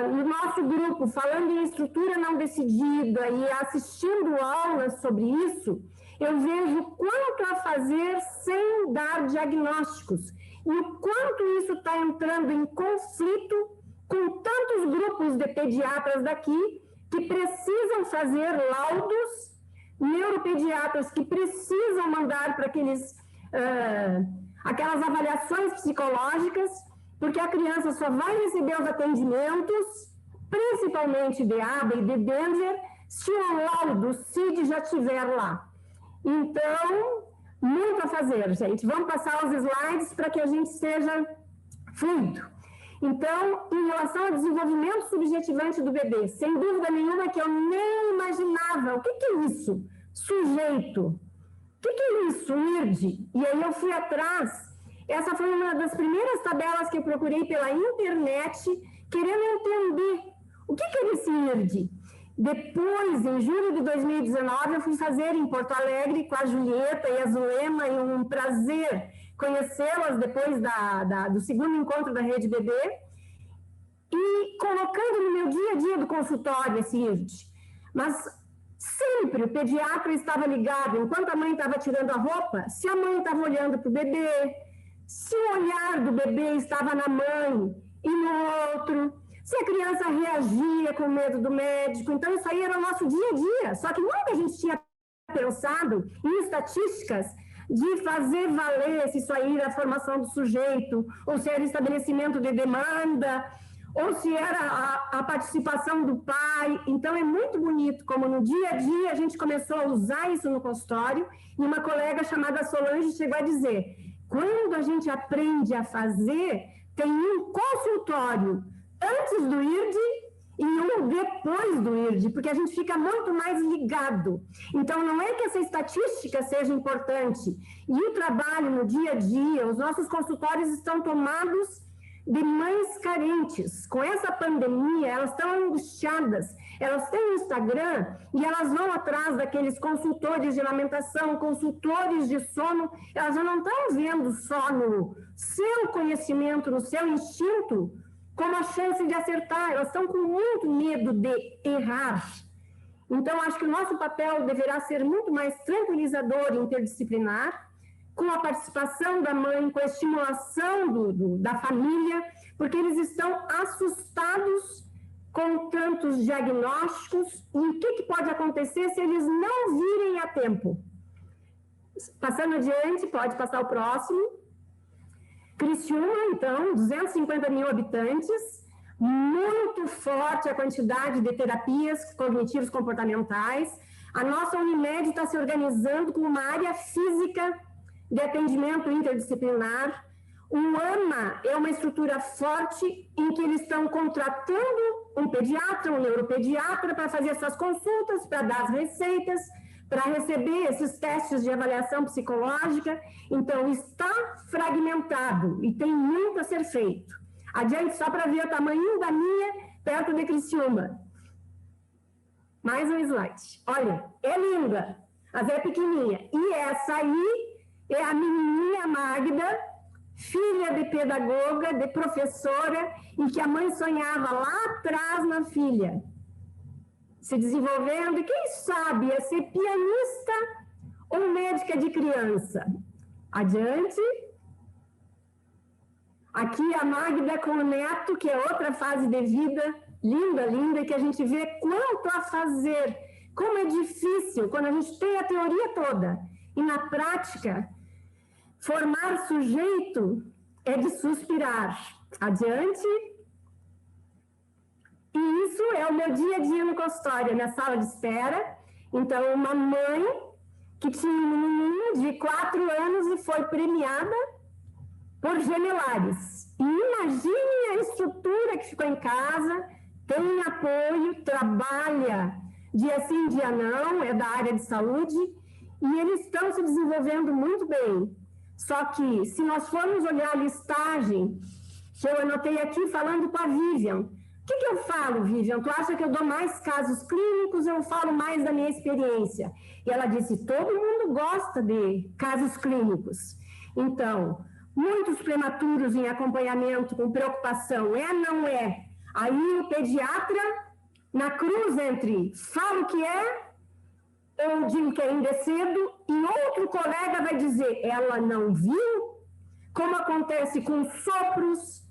no nosso grupo falando em estrutura não decidida e assistindo aulas sobre isso, eu vejo quanto a fazer sem dar diagnósticos e o quanto isso está entrando em conflito com tantos grupos de pediatras daqui que precisam fazer laudos, neuropediatras que precisam mandar para aquelas avaliações psicológicas, porque a criança só vai receber os atendimentos, principalmente de ABA e de Denver, se o laudo CID já estiver lá. Então, muito a fazer, gente. Vamos passar os slides para que a gente seja fluido. Então, em relação ao desenvolvimento subjetivante do bebê, sem dúvida nenhuma que eu nem imaginava. O que é isso? Sujeito. O que é isso? IRD. E aí eu fui atrás. Essa foi uma das primeiras tabelas que eu procurei pela internet, querendo entender o que é esse IRD. Depois, em julho de 2019, eu fui fazer em Porto Alegre com a Julieta e a Zulema, e um prazer conhecê-las depois do segundo encontro da Rede Bebê, e colocando no meu dia a dia do consultório esse IRD. Mas sempre o pediatra estava ligado, enquanto a mãe estava tirando a roupa, se a mãe estava olhando para o bebê, se o olhar do bebê estava na mãe e no outro, se a criança reagia com medo do médico. Então, isso aí era o nosso dia a dia. Só que nunca a gente tinha pensado em estatísticas de fazer valer se isso aí era a formação do sujeito, ou se era estabelecimento de demanda, ou se era a participação do pai. Então, é muito bonito como no dia a dia a gente começou a usar isso no consultório, e uma colega chamada Solange chegou a dizer: quando a gente aprende a fazer, tem um consultório antes do IRD e um depois do IRD, porque a gente fica muito mais ligado. Então, não é que essa estatística seja importante, e o trabalho no dia a dia, os nossos consultórios estão tomados de mães carentes. Com essa pandemia, elas estão angustiadas. Elas têm o Instagram e elas vão atrás daqueles consultores de alimentação, consultores de sono. Elas já não estão vendo só no seu conhecimento, no seu instinto, como a chance de acertar. Elas estão com muito medo de errar. Então, acho que o nosso papel deverá ser muito mais tranquilizador e interdisciplinar, com a participação da mãe, com a estimulação da família, porque eles estão assustados com tantos diagnósticos e o que pode acontecer se eles não virem a tempo. Passando adiante, pode passar o próximo. Criciúma, então, 250 mil habitantes, muito forte a quantidade de terapias cognitivas comportamentais. A nossa Unimed está se organizando com uma área física de atendimento interdisciplinar. O AMA é uma estrutura forte em que eles estão contratando um pediatra, um neuropediatra para fazer essas consultas, para dar as receitas, para receber esses testes de avaliação psicológica. Então, está fragmentado e tem muito a ser feito. Adiante, só para ver o tamanho da minha, perto de Criciúma. Mais um slide. Olha, é linda, mas é pequenininha. E essa aí é a menininha Magda, filha de pedagoga, de professora, e que a mãe sonhava lá atrás na filha, se desenvolvendo, e quem sabe ia ser pianista ou médica de criança. Adiante. Aqui a Magda com o neto, que é outra fase de vida, linda, linda, que a gente vê quanto a fazer, como é difícil quando a gente tem a teoria toda, e na prática, formar sujeito é de suspirar. Adiante. E isso é o meu dia a dia no consultório, na sala de espera. Então, uma mãe que tinha um menininho de 4 anos e foi premiada por gemelares. E imagine a estrutura que ficou em casa, tem apoio, trabalha dia sim, dia não, é da área de saúde, e eles estão se desenvolvendo muito bem. Só que, se nós formos olhar a listagem, que eu anotei aqui falando com a Vivian, o que eu falo, Vivian? Tu acha que eu dou mais casos clínicos ou eu falo mais da minha experiência? E ela disse, todo mundo gosta de casos clínicos. Então, muitos prematuros em acompanhamento com preocupação, é, não é? Aí o pediatra, na cruz entre falo que é, ou digo que ainda é cedo, e outro colega vai dizer, ela não viu? Como acontece com sopros,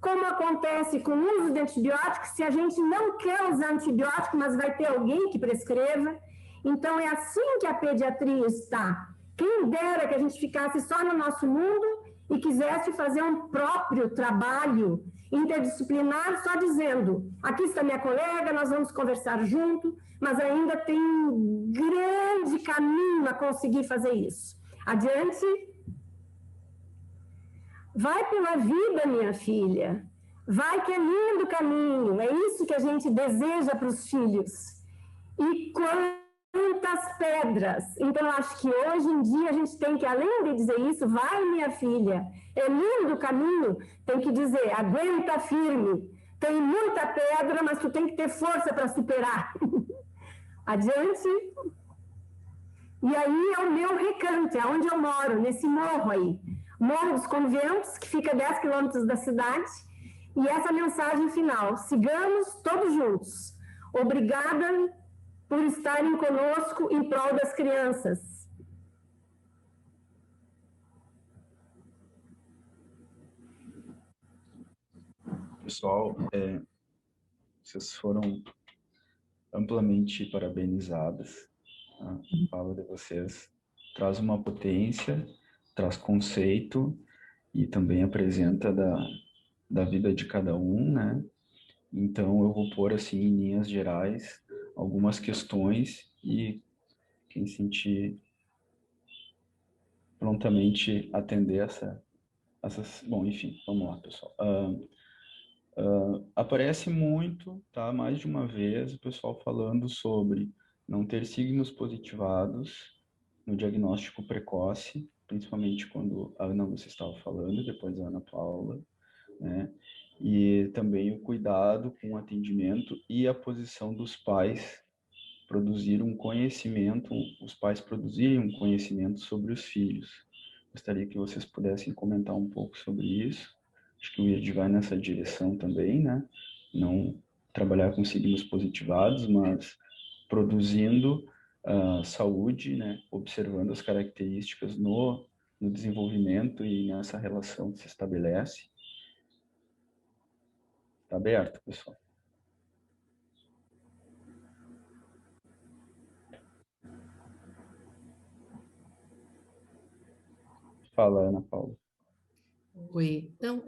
como acontece com o uso de antibióticos, se a gente não quer usar antibiótico, mas vai ter alguém que prescreva. Então, é assim que a pediatria está. Quem dera que a gente ficasse só no nosso mundo e quisesse fazer um próprio trabalho interdisciplinar, só dizendo, aqui está minha colega, nós vamos conversar junto, mas ainda tem um grande caminho a conseguir fazer isso. Adiante. Vai pela vida, minha filha. Vai que é lindo o caminho. É isso que a gente deseja para os filhos. E quantas pedras. Então, acho que hoje em dia a gente tem que, além de dizer isso, vai, minha filha, é lindo o caminho, tem que dizer, aguenta firme. Tem muita pedra, mas tu tem que ter força para superar. Adiante. E aí é o meu recanto, é onde eu moro, nesse morro aí. Morro dos Conventos, que fica a 10 quilômetros da cidade, e essa mensagem final, sigamos todos juntos. Obrigada por estarem conosco em prol das crianças. Pessoal, vocês foram amplamente parabenizadas. A fala de vocês traz uma potência, traz conceito e também apresenta da vida de cada um, né? Então, eu vou pôr, assim, em linhas gerais, algumas questões e quem sentir prontamente atender essas... Bom, enfim, vamos lá, pessoal. Aparece muito, tá? Mais de uma vez, o pessoal falando sobre não ter signos positivados no diagnóstico precoce, principalmente quando a Ana Lúcia estava falando, depois a Ana Paula, né? E também o cuidado com o atendimento e a posição dos pais produzir um conhecimento, os pais produzirem um conhecimento sobre os filhos. Gostaria que vocês pudessem comentar um pouco sobre isso. Acho que o IRD vai nessa direção também, né? Não trabalhar com signos positivados, mas produzindo saúde, né? Observando as características no desenvolvimento e nessa relação que se estabelece. Está aberto, pessoal. Fala, Ana Paula. Oi, então,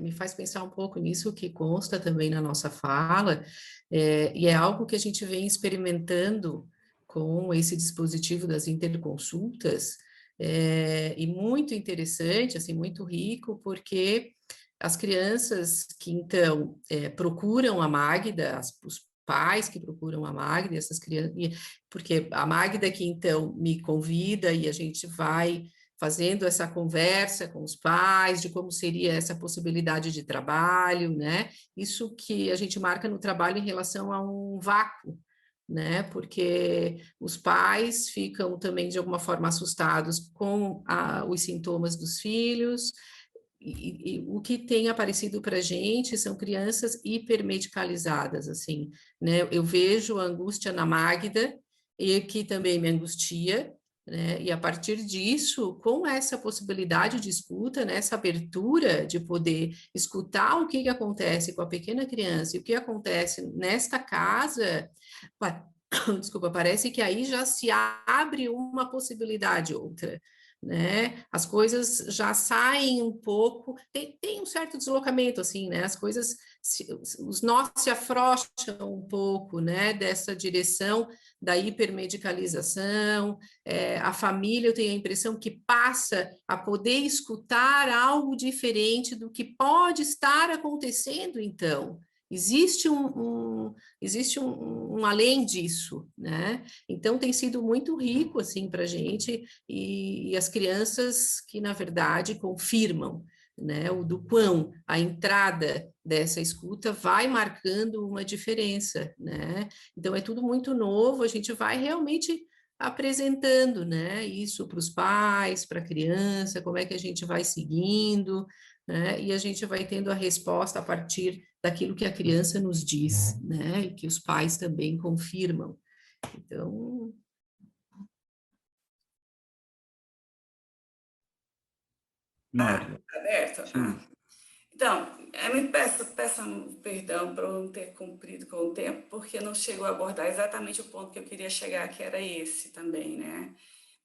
me faz pensar um pouco nisso que consta também na nossa fala, e é algo que a gente vem experimentando com esse dispositivo das interconsultas, e muito interessante, assim, muito rico, porque as crianças que, então, procuram a Magda, os pais que procuram a Magda, essas crianças, porque a Magda que, então, me convida e a gente vai fazendo essa conversa com os pais de como seria essa possibilidade de trabalho, né? Isso que a gente marca no trabalho em relação a um vácuo, né? Porque os pais ficam também, de alguma forma, assustados com os sintomas dos filhos, e o que tem aparecido para a gente são crianças hipermedicalizadas, assim, né? Eu vejo a angústia na Magda, e que também me angustia, né? E a partir disso, com essa possibilidade de escuta, né? Essa abertura de poder escutar o que acontece com a pequena criança e o que acontece nesta casa, desculpa, parece que aí já se abre uma possibilidade outra, né? As coisas já saem um pouco, tem um certo deslocamento, assim, né? As coisas, os nós se afrouxam um pouco, né? Dessa direção da hipermedicalização, a família, eu tenho a impressão que passa a poder escutar algo diferente do que pode estar acontecendo, então. Existe um além disso, né? Então tem sido muito rico assim para a gente e as crianças que na verdade confirmam, né? O do quão a entrada dessa escuta vai marcando uma diferença, né? Então é tudo muito novo, a gente vai realmente apresentando, né? Isso para os pais, para a criança, como é que a gente vai seguindo, né? E a gente vai tendo a resposta a partir daquilo que a criança nos diz, né? E que os pais também confirmam. Então... Mário. Aberto? Então, eu me peço perdão por não ter cumprido com o tempo, porque não chegou a abordar exatamente o ponto que eu queria chegar, que era esse também, né?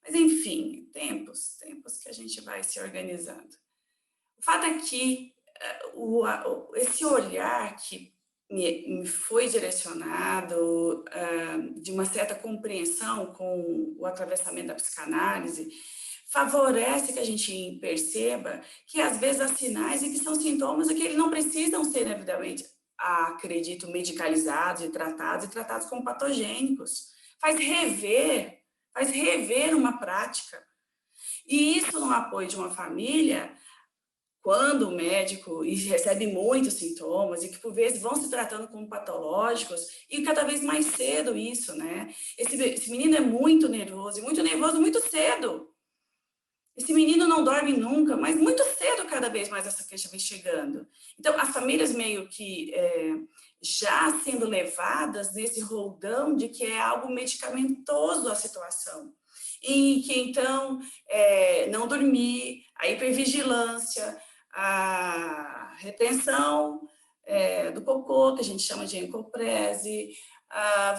Mas, enfim, tempos que a gente vai se organizando. O fato é que esse olhar que me foi direcionado de uma certa compreensão com o atravessamento da psicanálise favorece que a gente perceba que às vezes há sinais e que são sintomas e que eles não precisam ser devidamente, acredito, medicalizados e tratados como patogênicos. Faz rever uma prática. E isso no apoio de uma família, quando o médico recebe muitos sintomas e que por vezes vão se tratando como patológicos e cada vez mais cedo isso, né? Esse menino é muito nervoso muito cedo. Esse menino não dorme nunca, mas muito cedo cada vez mais essa queixa vem chegando. Então, as famílias meio que já sendo levadas nesse roldão de que é algo medicamentoso a situação. E que, então, não dormir, a hipervigilância, a retenção do cocô, que a gente chama de encoprese,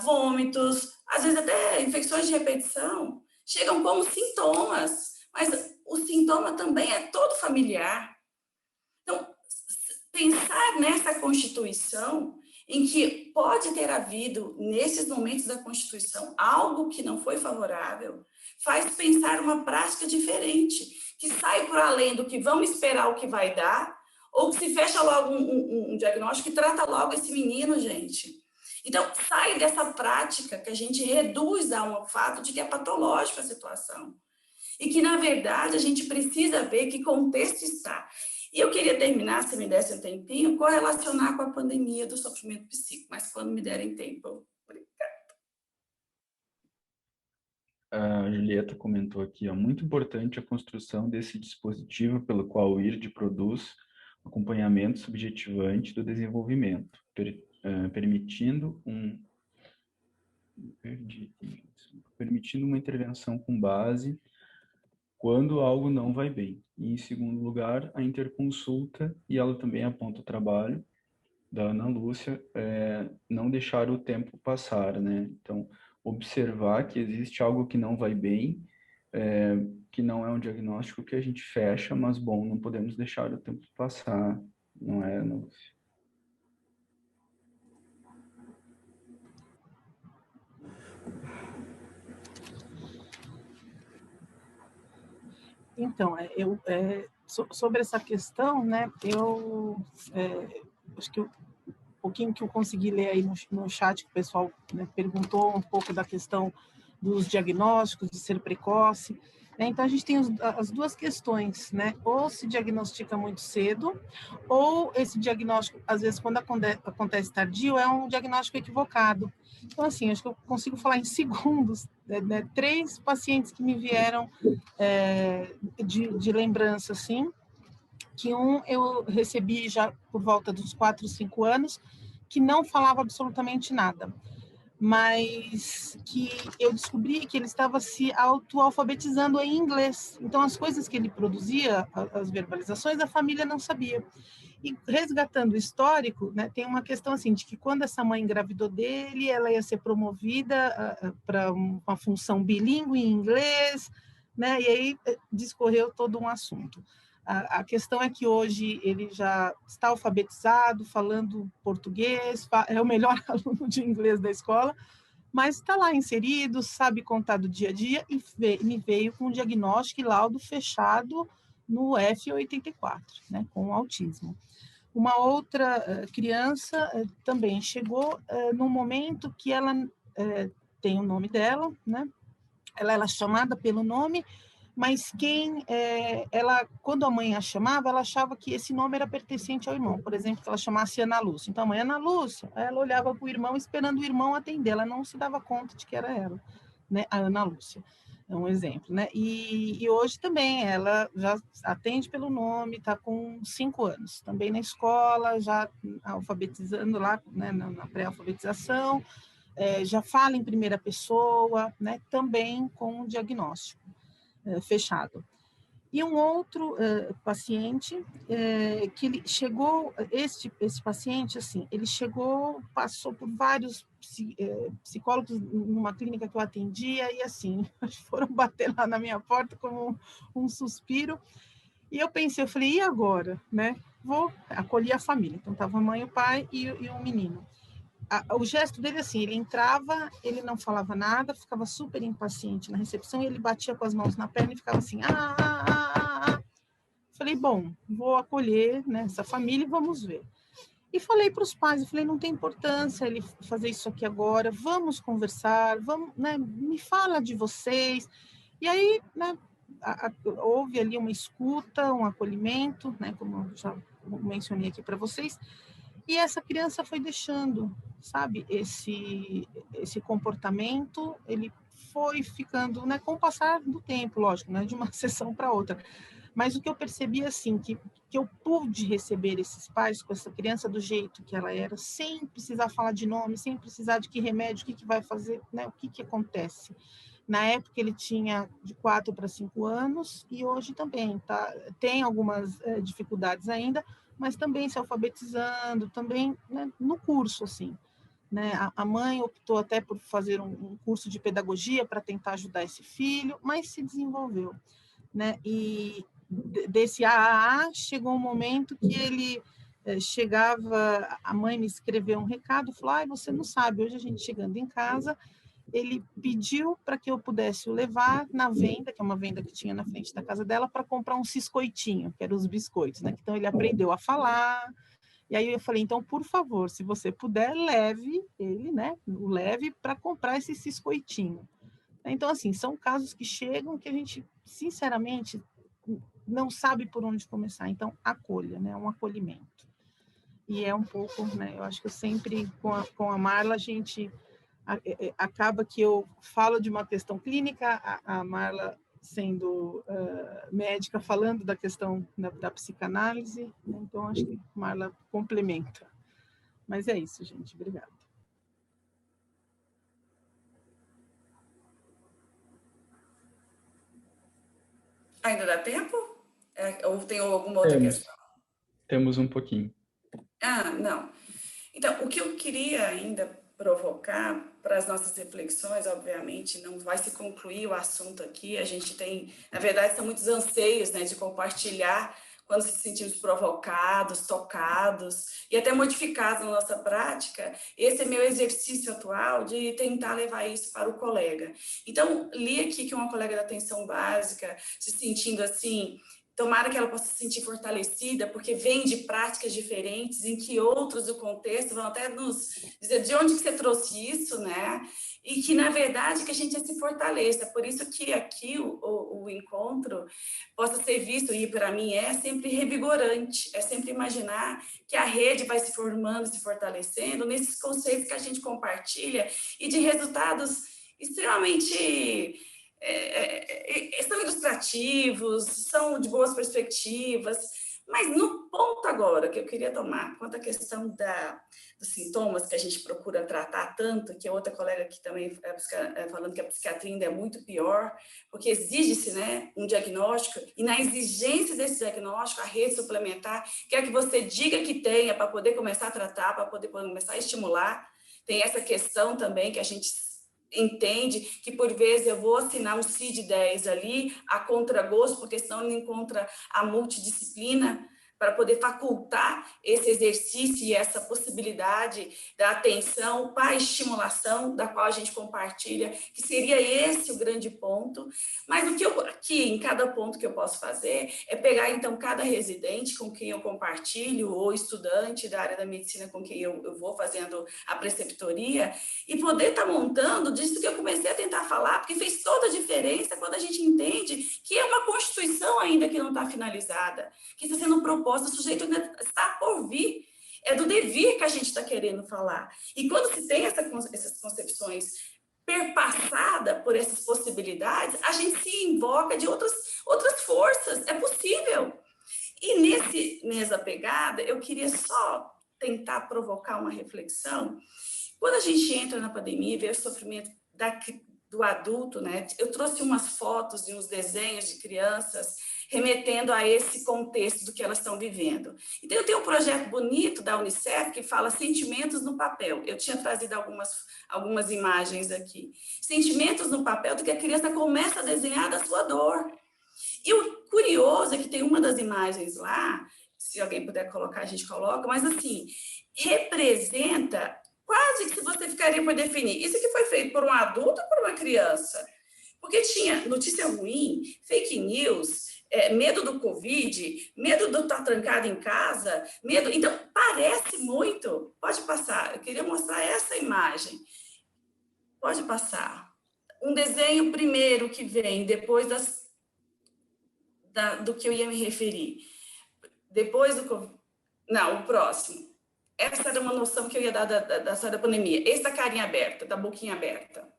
vômitos, às vezes até infecções de repetição, chegam como sintomas. Mas o sintoma também é todo familiar. Então, pensar nessa constituição, em que pode ter havido, nesses momentos da constituição, algo que não foi favorável, faz pensar uma prática diferente, que sai por além do que vamos esperar o que vai dar, ou que se fecha logo um diagnóstico e trata logo esse menino, gente. Então, sai dessa prática que a gente reduz ao fato de que é patológica a situação. E que, na verdade, a gente precisa ver que contexto está. E eu queria terminar, se me desse um tempinho, correlacionar com a pandemia do sofrimento psíquico, mas quando me derem tempo. A Julieta comentou aqui, ó, muito importante a construção desse dispositivo pelo qual o IRD produz acompanhamento subjetivante do desenvolvimento, permitindo uma intervenção com base quando algo não vai bem. E, em segundo lugar, a interconsulta, e ela também aponta o trabalho da Ana Lúcia, não deixar o tempo passar, né? Então, observar que existe algo que não vai bem, que não é um diagnóstico que a gente fecha, mas, bom, não podemos deixar o tempo passar, não é, Ana Lúcia? Então, sobre essa questão, né, acho que um pouquinho que eu consegui ler aí no chat, que o pessoal, né, perguntou um pouco da questão dos diagnósticos, de ser precoce, né? Então, a gente tem as duas questões, né? Ou se diagnostica muito cedo, ou esse diagnóstico, às vezes, quando acontece tardio, é um diagnóstico equivocado. Então, assim, acho que eu consigo falar em segundos, né? 3 pacientes que me vieram de lembrança, assim, que eu recebi já por volta dos 4, 5 anos, que não falava absolutamente nada, mas que eu descobri que ele estava se autoalfabetizando em inglês. Então, as coisas que ele produzia, as verbalizações, a família não sabia. E resgatando o histórico, né, tem uma questão assim, de que quando essa mãe engravidou dele, ela ia ser promovida para uma função bilíngue em inglês, né, e aí discorreu todo um assunto. A questão é que hoje ele já está alfabetizado, falando português, é o melhor aluno de inglês da escola, mas está lá inserido, sabe contar do dia a dia e me veio com um diagnóstico e laudo fechado no F84, né, com autismo. Uma outra criança também chegou num momento que ela tem o nome dela, né? Ela era chamada pelo nome, mas quando a mãe a chamava, ela achava que esse nome era pertencente ao irmão. Por exemplo, que ela chamasse Ana Lúcia. Então, a mãe, Ana Lúcia, ela olhava para o irmão esperando o irmão atender. Ela não se dava conta de que era ela, né? A Ana Lúcia. É um exemplo, né? E hoje também ela já atende pelo nome, está com 5 anos, também na escola, já alfabetizando lá, né, na pré-alfabetização, já fala em primeira pessoa, né? Também com um diagnóstico fechado. E um outro paciente que ele chegou, esse paciente, assim, ele chegou, passou por vários psicólogos numa clínica que eu atendia e, assim, foram bater lá na minha porta como um suspiro. E eu pensei, eu falei, e agora, né? Vou acolher a família. Então, estava a mãe, o pai e o menino. O gesto dele, assim, ele entrava, ele não falava nada, ficava super impaciente na recepção, e ele batia com as mãos na perna e ficava assim, Falei, bom, vou acolher, né, essa família e vamos ver. E falei para os pais, eu falei, não tem importância ele fazer isso aqui agora, vamos conversar, vamos, né, me fala de vocês. E aí, né, houve ali uma escuta, um acolhimento, né, como eu já mencionei aqui para vocês, e essa criança foi deixando, sabe, esse comportamento, ele foi ficando, né, com o passar do tempo, lógico, né, de uma sessão para outra. Mas o que eu percebi, assim, que eu pude receber esses pais com essa criança do jeito que ela era, sem precisar falar de nome, sem precisar de que remédio, o que vai fazer, né, o que acontece. Na época ele tinha de 4 para 5 anos e hoje também, tá? Tem algumas dificuldades ainda, mas também se alfabetizando, também, né, no curso, assim. Né? A mãe optou até por fazer um curso de pedagogia para tentar ajudar esse filho, mas se desenvolveu. Né? E desse AAA chegou um momento que ele chegava, a mãe me escreveu um recado, falou, você não sabe, hoje a gente chegando em casa, ele pediu para que eu pudesse o levar na venda, que é uma venda que tinha na frente da casa dela, para comprar um ciscoitinho, que eram os biscoitos, né? Então ele aprendeu a falar, e aí eu falei, então, por favor, se você puder, leve ele, né? O leve para comprar esse ciscoitinho. Então, assim, são casos que chegam que a gente, sinceramente, não sabe por onde começar. Então, acolha, né? Um acolhimento. E é um pouco, né? Eu acho que eu sempre, com a Marla, a gente acaba que eu falo de uma questão clínica, a Marla sendo médica, falando da questão da psicanálise, né? Então acho que a Marla complementa. Mas é isso, gente. Obrigada. Ainda dá tempo? Ou tem alguma outra questão? Temos um pouquinho. Ah, não. Então, o que eu queria ainda provocar para as nossas reflexões, obviamente, não vai se concluir o assunto aqui, a gente tem, na verdade, são muitos anseios, né, de compartilhar quando se sentimos provocados, tocados e até modificados na nossa prática. Esse é meu exercício atual de tentar levar isso para o colega. Então, li aqui que uma colega da atenção básica se sentindo assim, tomara que ela possa se sentir fortalecida, porque vem de práticas diferentes, em que outros do contexto vão até nos dizer de onde que você trouxe isso, né? E que, na verdade, que a gente se fortaleça. Por isso que aqui o encontro possa ser visto, e para mim é sempre revigorante, é sempre imaginar que a rede vai se formando, se fortalecendo, nesses conceitos que a gente compartilha, e de resultados extremamente... são ilustrativos, são de boas perspectivas, mas no ponto agora que eu queria tomar, quanto à questão dos sintomas que a gente procura tratar tanto, que a outra colega aqui também falando que a psiquiatria ainda é muito pior, porque exige-se, né, um diagnóstico, e na exigência desse diagnóstico, a rede suplementar quer que você diga que tenha para poder começar a tratar, para poder começar a estimular. Tem essa questão também que a gente entende que, por vezes, eu vou assinar um CID-10 ali, a contragosto, porque senão não encontra a multidisciplina para poder facultar esse exercício e essa possibilidade da atenção para a estimulação, da qual a gente compartilha, que seria esse o grande ponto. Mas o que eu, aqui, em cada ponto que eu posso fazer, é pegar, então, cada residente com quem eu compartilho, ou estudante da área da medicina com quem eu vou fazendo a preceptoria, e poder estar montando disso que eu comecei a tentar falar, porque fez toda a diferença quando a gente entende que é uma constituição ainda que não está finalizada, que está sendo proposta, o sujeito ainda está por vir, é do devir que a gente está querendo falar. E quando se tem essas concepções perpassadas por essas possibilidades, a gente se invoca de outras forças, é possível. E nessa pegada, eu queria só tentar provocar uma reflexão. Quando a gente entra na pandemia e vê o sofrimento do adulto, né? Eu trouxe umas fotos e uns desenhos de crianças remetendo a esse contexto do que elas estão vivendo. Então, eu tenho um projeto bonito da Unicef que fala sentimentos no papel. Eu tinha trazido algumas imagens aqui. Sentimentos no papel do que a criança começa a desenhar da sua dor. E o curioso é que tem uma das imagens lá, se alguém puder colocar, a gente coloca, mas assim, representa quase que você ficaria por definir. Isso que foi feito por um adulto ou por uma criança? Porque tinha notícia ruim, fake news, medo do Covid, medo de estar trancado em casa, medo... Então, parece muito. Pode passar. Eu queria mostrar essa imagem. Pode passar. Um desenho primeiro que vem, depois do que eu ia me referir. Depois do Covid... Não, o próximo. Essa era uma noção que eu ia dar da pandemia. Essa carinha aberta, da boquinha aberta.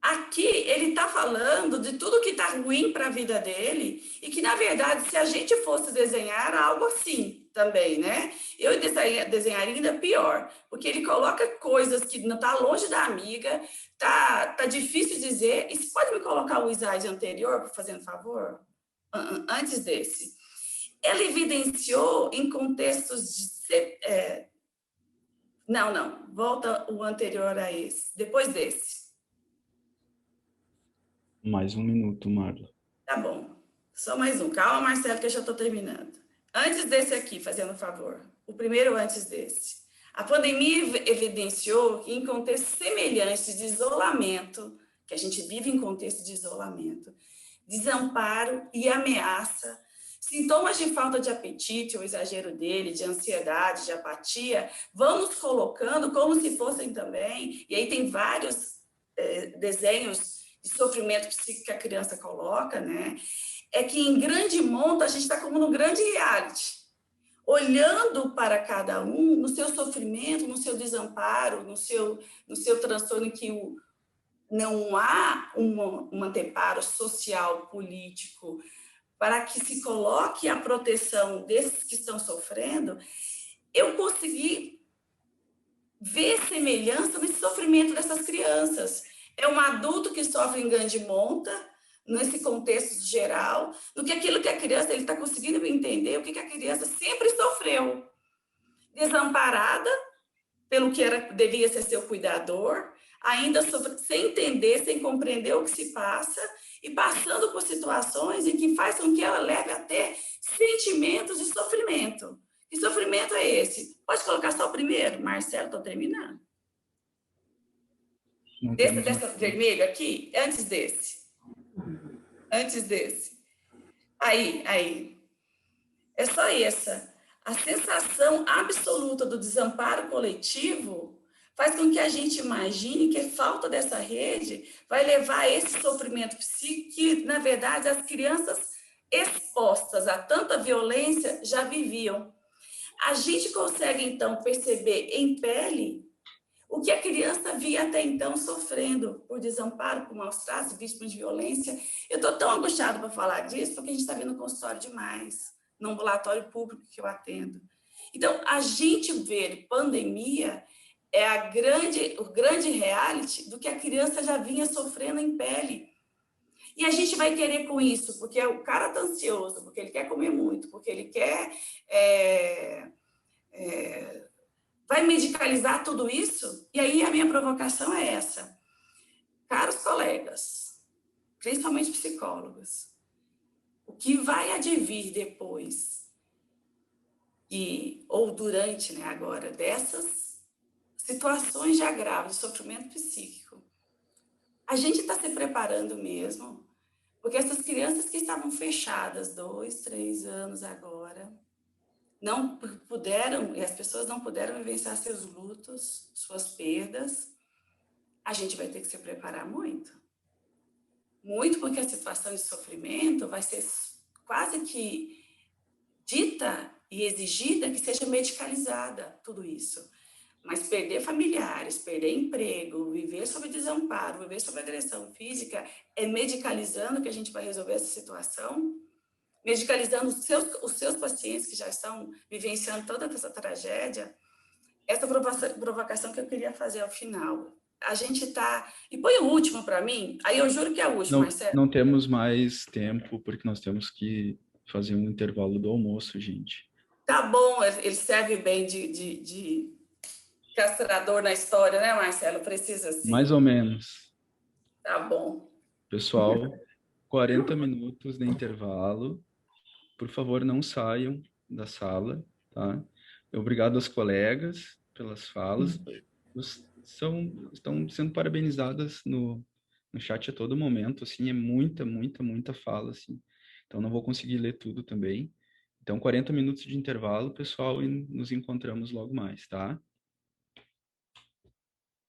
Aqui ele está falando de tudo que está ruim para a vida dele e que, na verdade, se a gente fosse desenhar algo assim também, né? Eu desenharia ainda pior, porque ele coloca coisas que não está longe da amiga, tá difícil dizer. E você pode me colocar o slide anterior, fazendo favor? Antes desse. Ela evidenciou em contextos de... Não, volta o anterior a esse, depois desse. Mais um minuto, Marla. Tá bom, só mais um. Calma, Marcelo, que eu já estou terminando. Antes desse aqui, fazendo favor, o primeiro antes desse. A pandemia evidenciou que em contextos semelhantes de isolamento, que a gente vive em contexto de isolamento, desamparo e ameaça, sintomas de falta de apetite, ou exagero dele, de ansiedade, de apatia, vão nos colocando como se fossem também, e aí tem vários desenhos de sofrimento psíquico que a criança coloca, né? é que em grande monta a gente está como no grande reality, olhando para cada um no seu sofrimento, no seu desamparo, no seu transtorno, em que não há um anteparo social, político, para que se coloque a proteção desses que estão sofrendo. Eu consegui ver semelhança nesse sofrimento dessas crianças. É um adulto que sofre em grande monta, nesse contexto geral, do que aquilo que a criança, ele está conseguindo entender o que a criança sempre sofreu. Desamparada pelo que devia ser seu cuidador, ainda sem entender, sem compreender o que se passa, e passando por situações em que faz com que ela leve a ter sentimentos de sofrimento. Que sofrimento é esse? Pode colocar só o primeiro? Marcelo, estou terminando. Dessa vermelho aqui, antes desse. Aí. É só essa. A sensação absoluta do desamparo coletivo faz com que a gente imagine que a falta dessa rede vai levar a esse sofrimento psíquico que, na verdade, as crianças expostas a tanta violência já viviam. A gente consegue, então, perceber em pele o que a criança via até então sofrendo por desamparo, por maus tratos, vítima de violência. Eu estou tão angustiada para falar disso, porque a gente está vendo consultório demais, no ambulatório público que eu atendo. Então, a gente vê pandemia é o grande reality do que a criança já vinha sofrendo em pele. E a gente vai querer com isso, porque o cara está ansioso, porque ele quer comer muito, porque ele quer... vai medicalizar tudo isso? E aí a minha provocação é essa. Caros colegas, principalmente psicólogos, o que vai advir depois ou durante, né, agora, dessas situações já graves de sofrimento psíquico, a gente está se preparando mesmo, porque essas crianças que estavam fechadas 2, 3 anos agora, não puderam, e as pessoas não puderam vivenciar seus lutos, suas perdas, a gente vai ter que se preparar muito. Muito, porque a situação de sofrimento vai ser quase que dita e exigida que seja medicalizada, tudo isso. Mas perder familiares, perder emprego, viver sob desamparo, viver sob agressão física, é medicalizando que a gente vai resolver essa situação? Medicalizando os seus pacientes que já estão vivenciando toda essa tragédia? Essa provocação que eu queria fazer ao final. A gente está... E põe o último para mim, aí eu juro que é o último, Marcelo. Não temos mais tempo, porque nós temos que fazer um intervalo do almoço, gente. Tá bom, ele serve bem de castrador na história, né, Marcelo? Precisa sim. Mais ou menos. Tá bom. Pessoal, 40 minutos de intervalo. Por favor, não saiam da sala, tá? Obrigado aos colegas pelas falas. Estão sendo parabenizadas no chat a todo momento, assim, é muita fala, assim. Então, não vou conseguir ler tudo também. Então, 40 minutos de intervalo, pessoal, e nos encontramos logo mais, tá?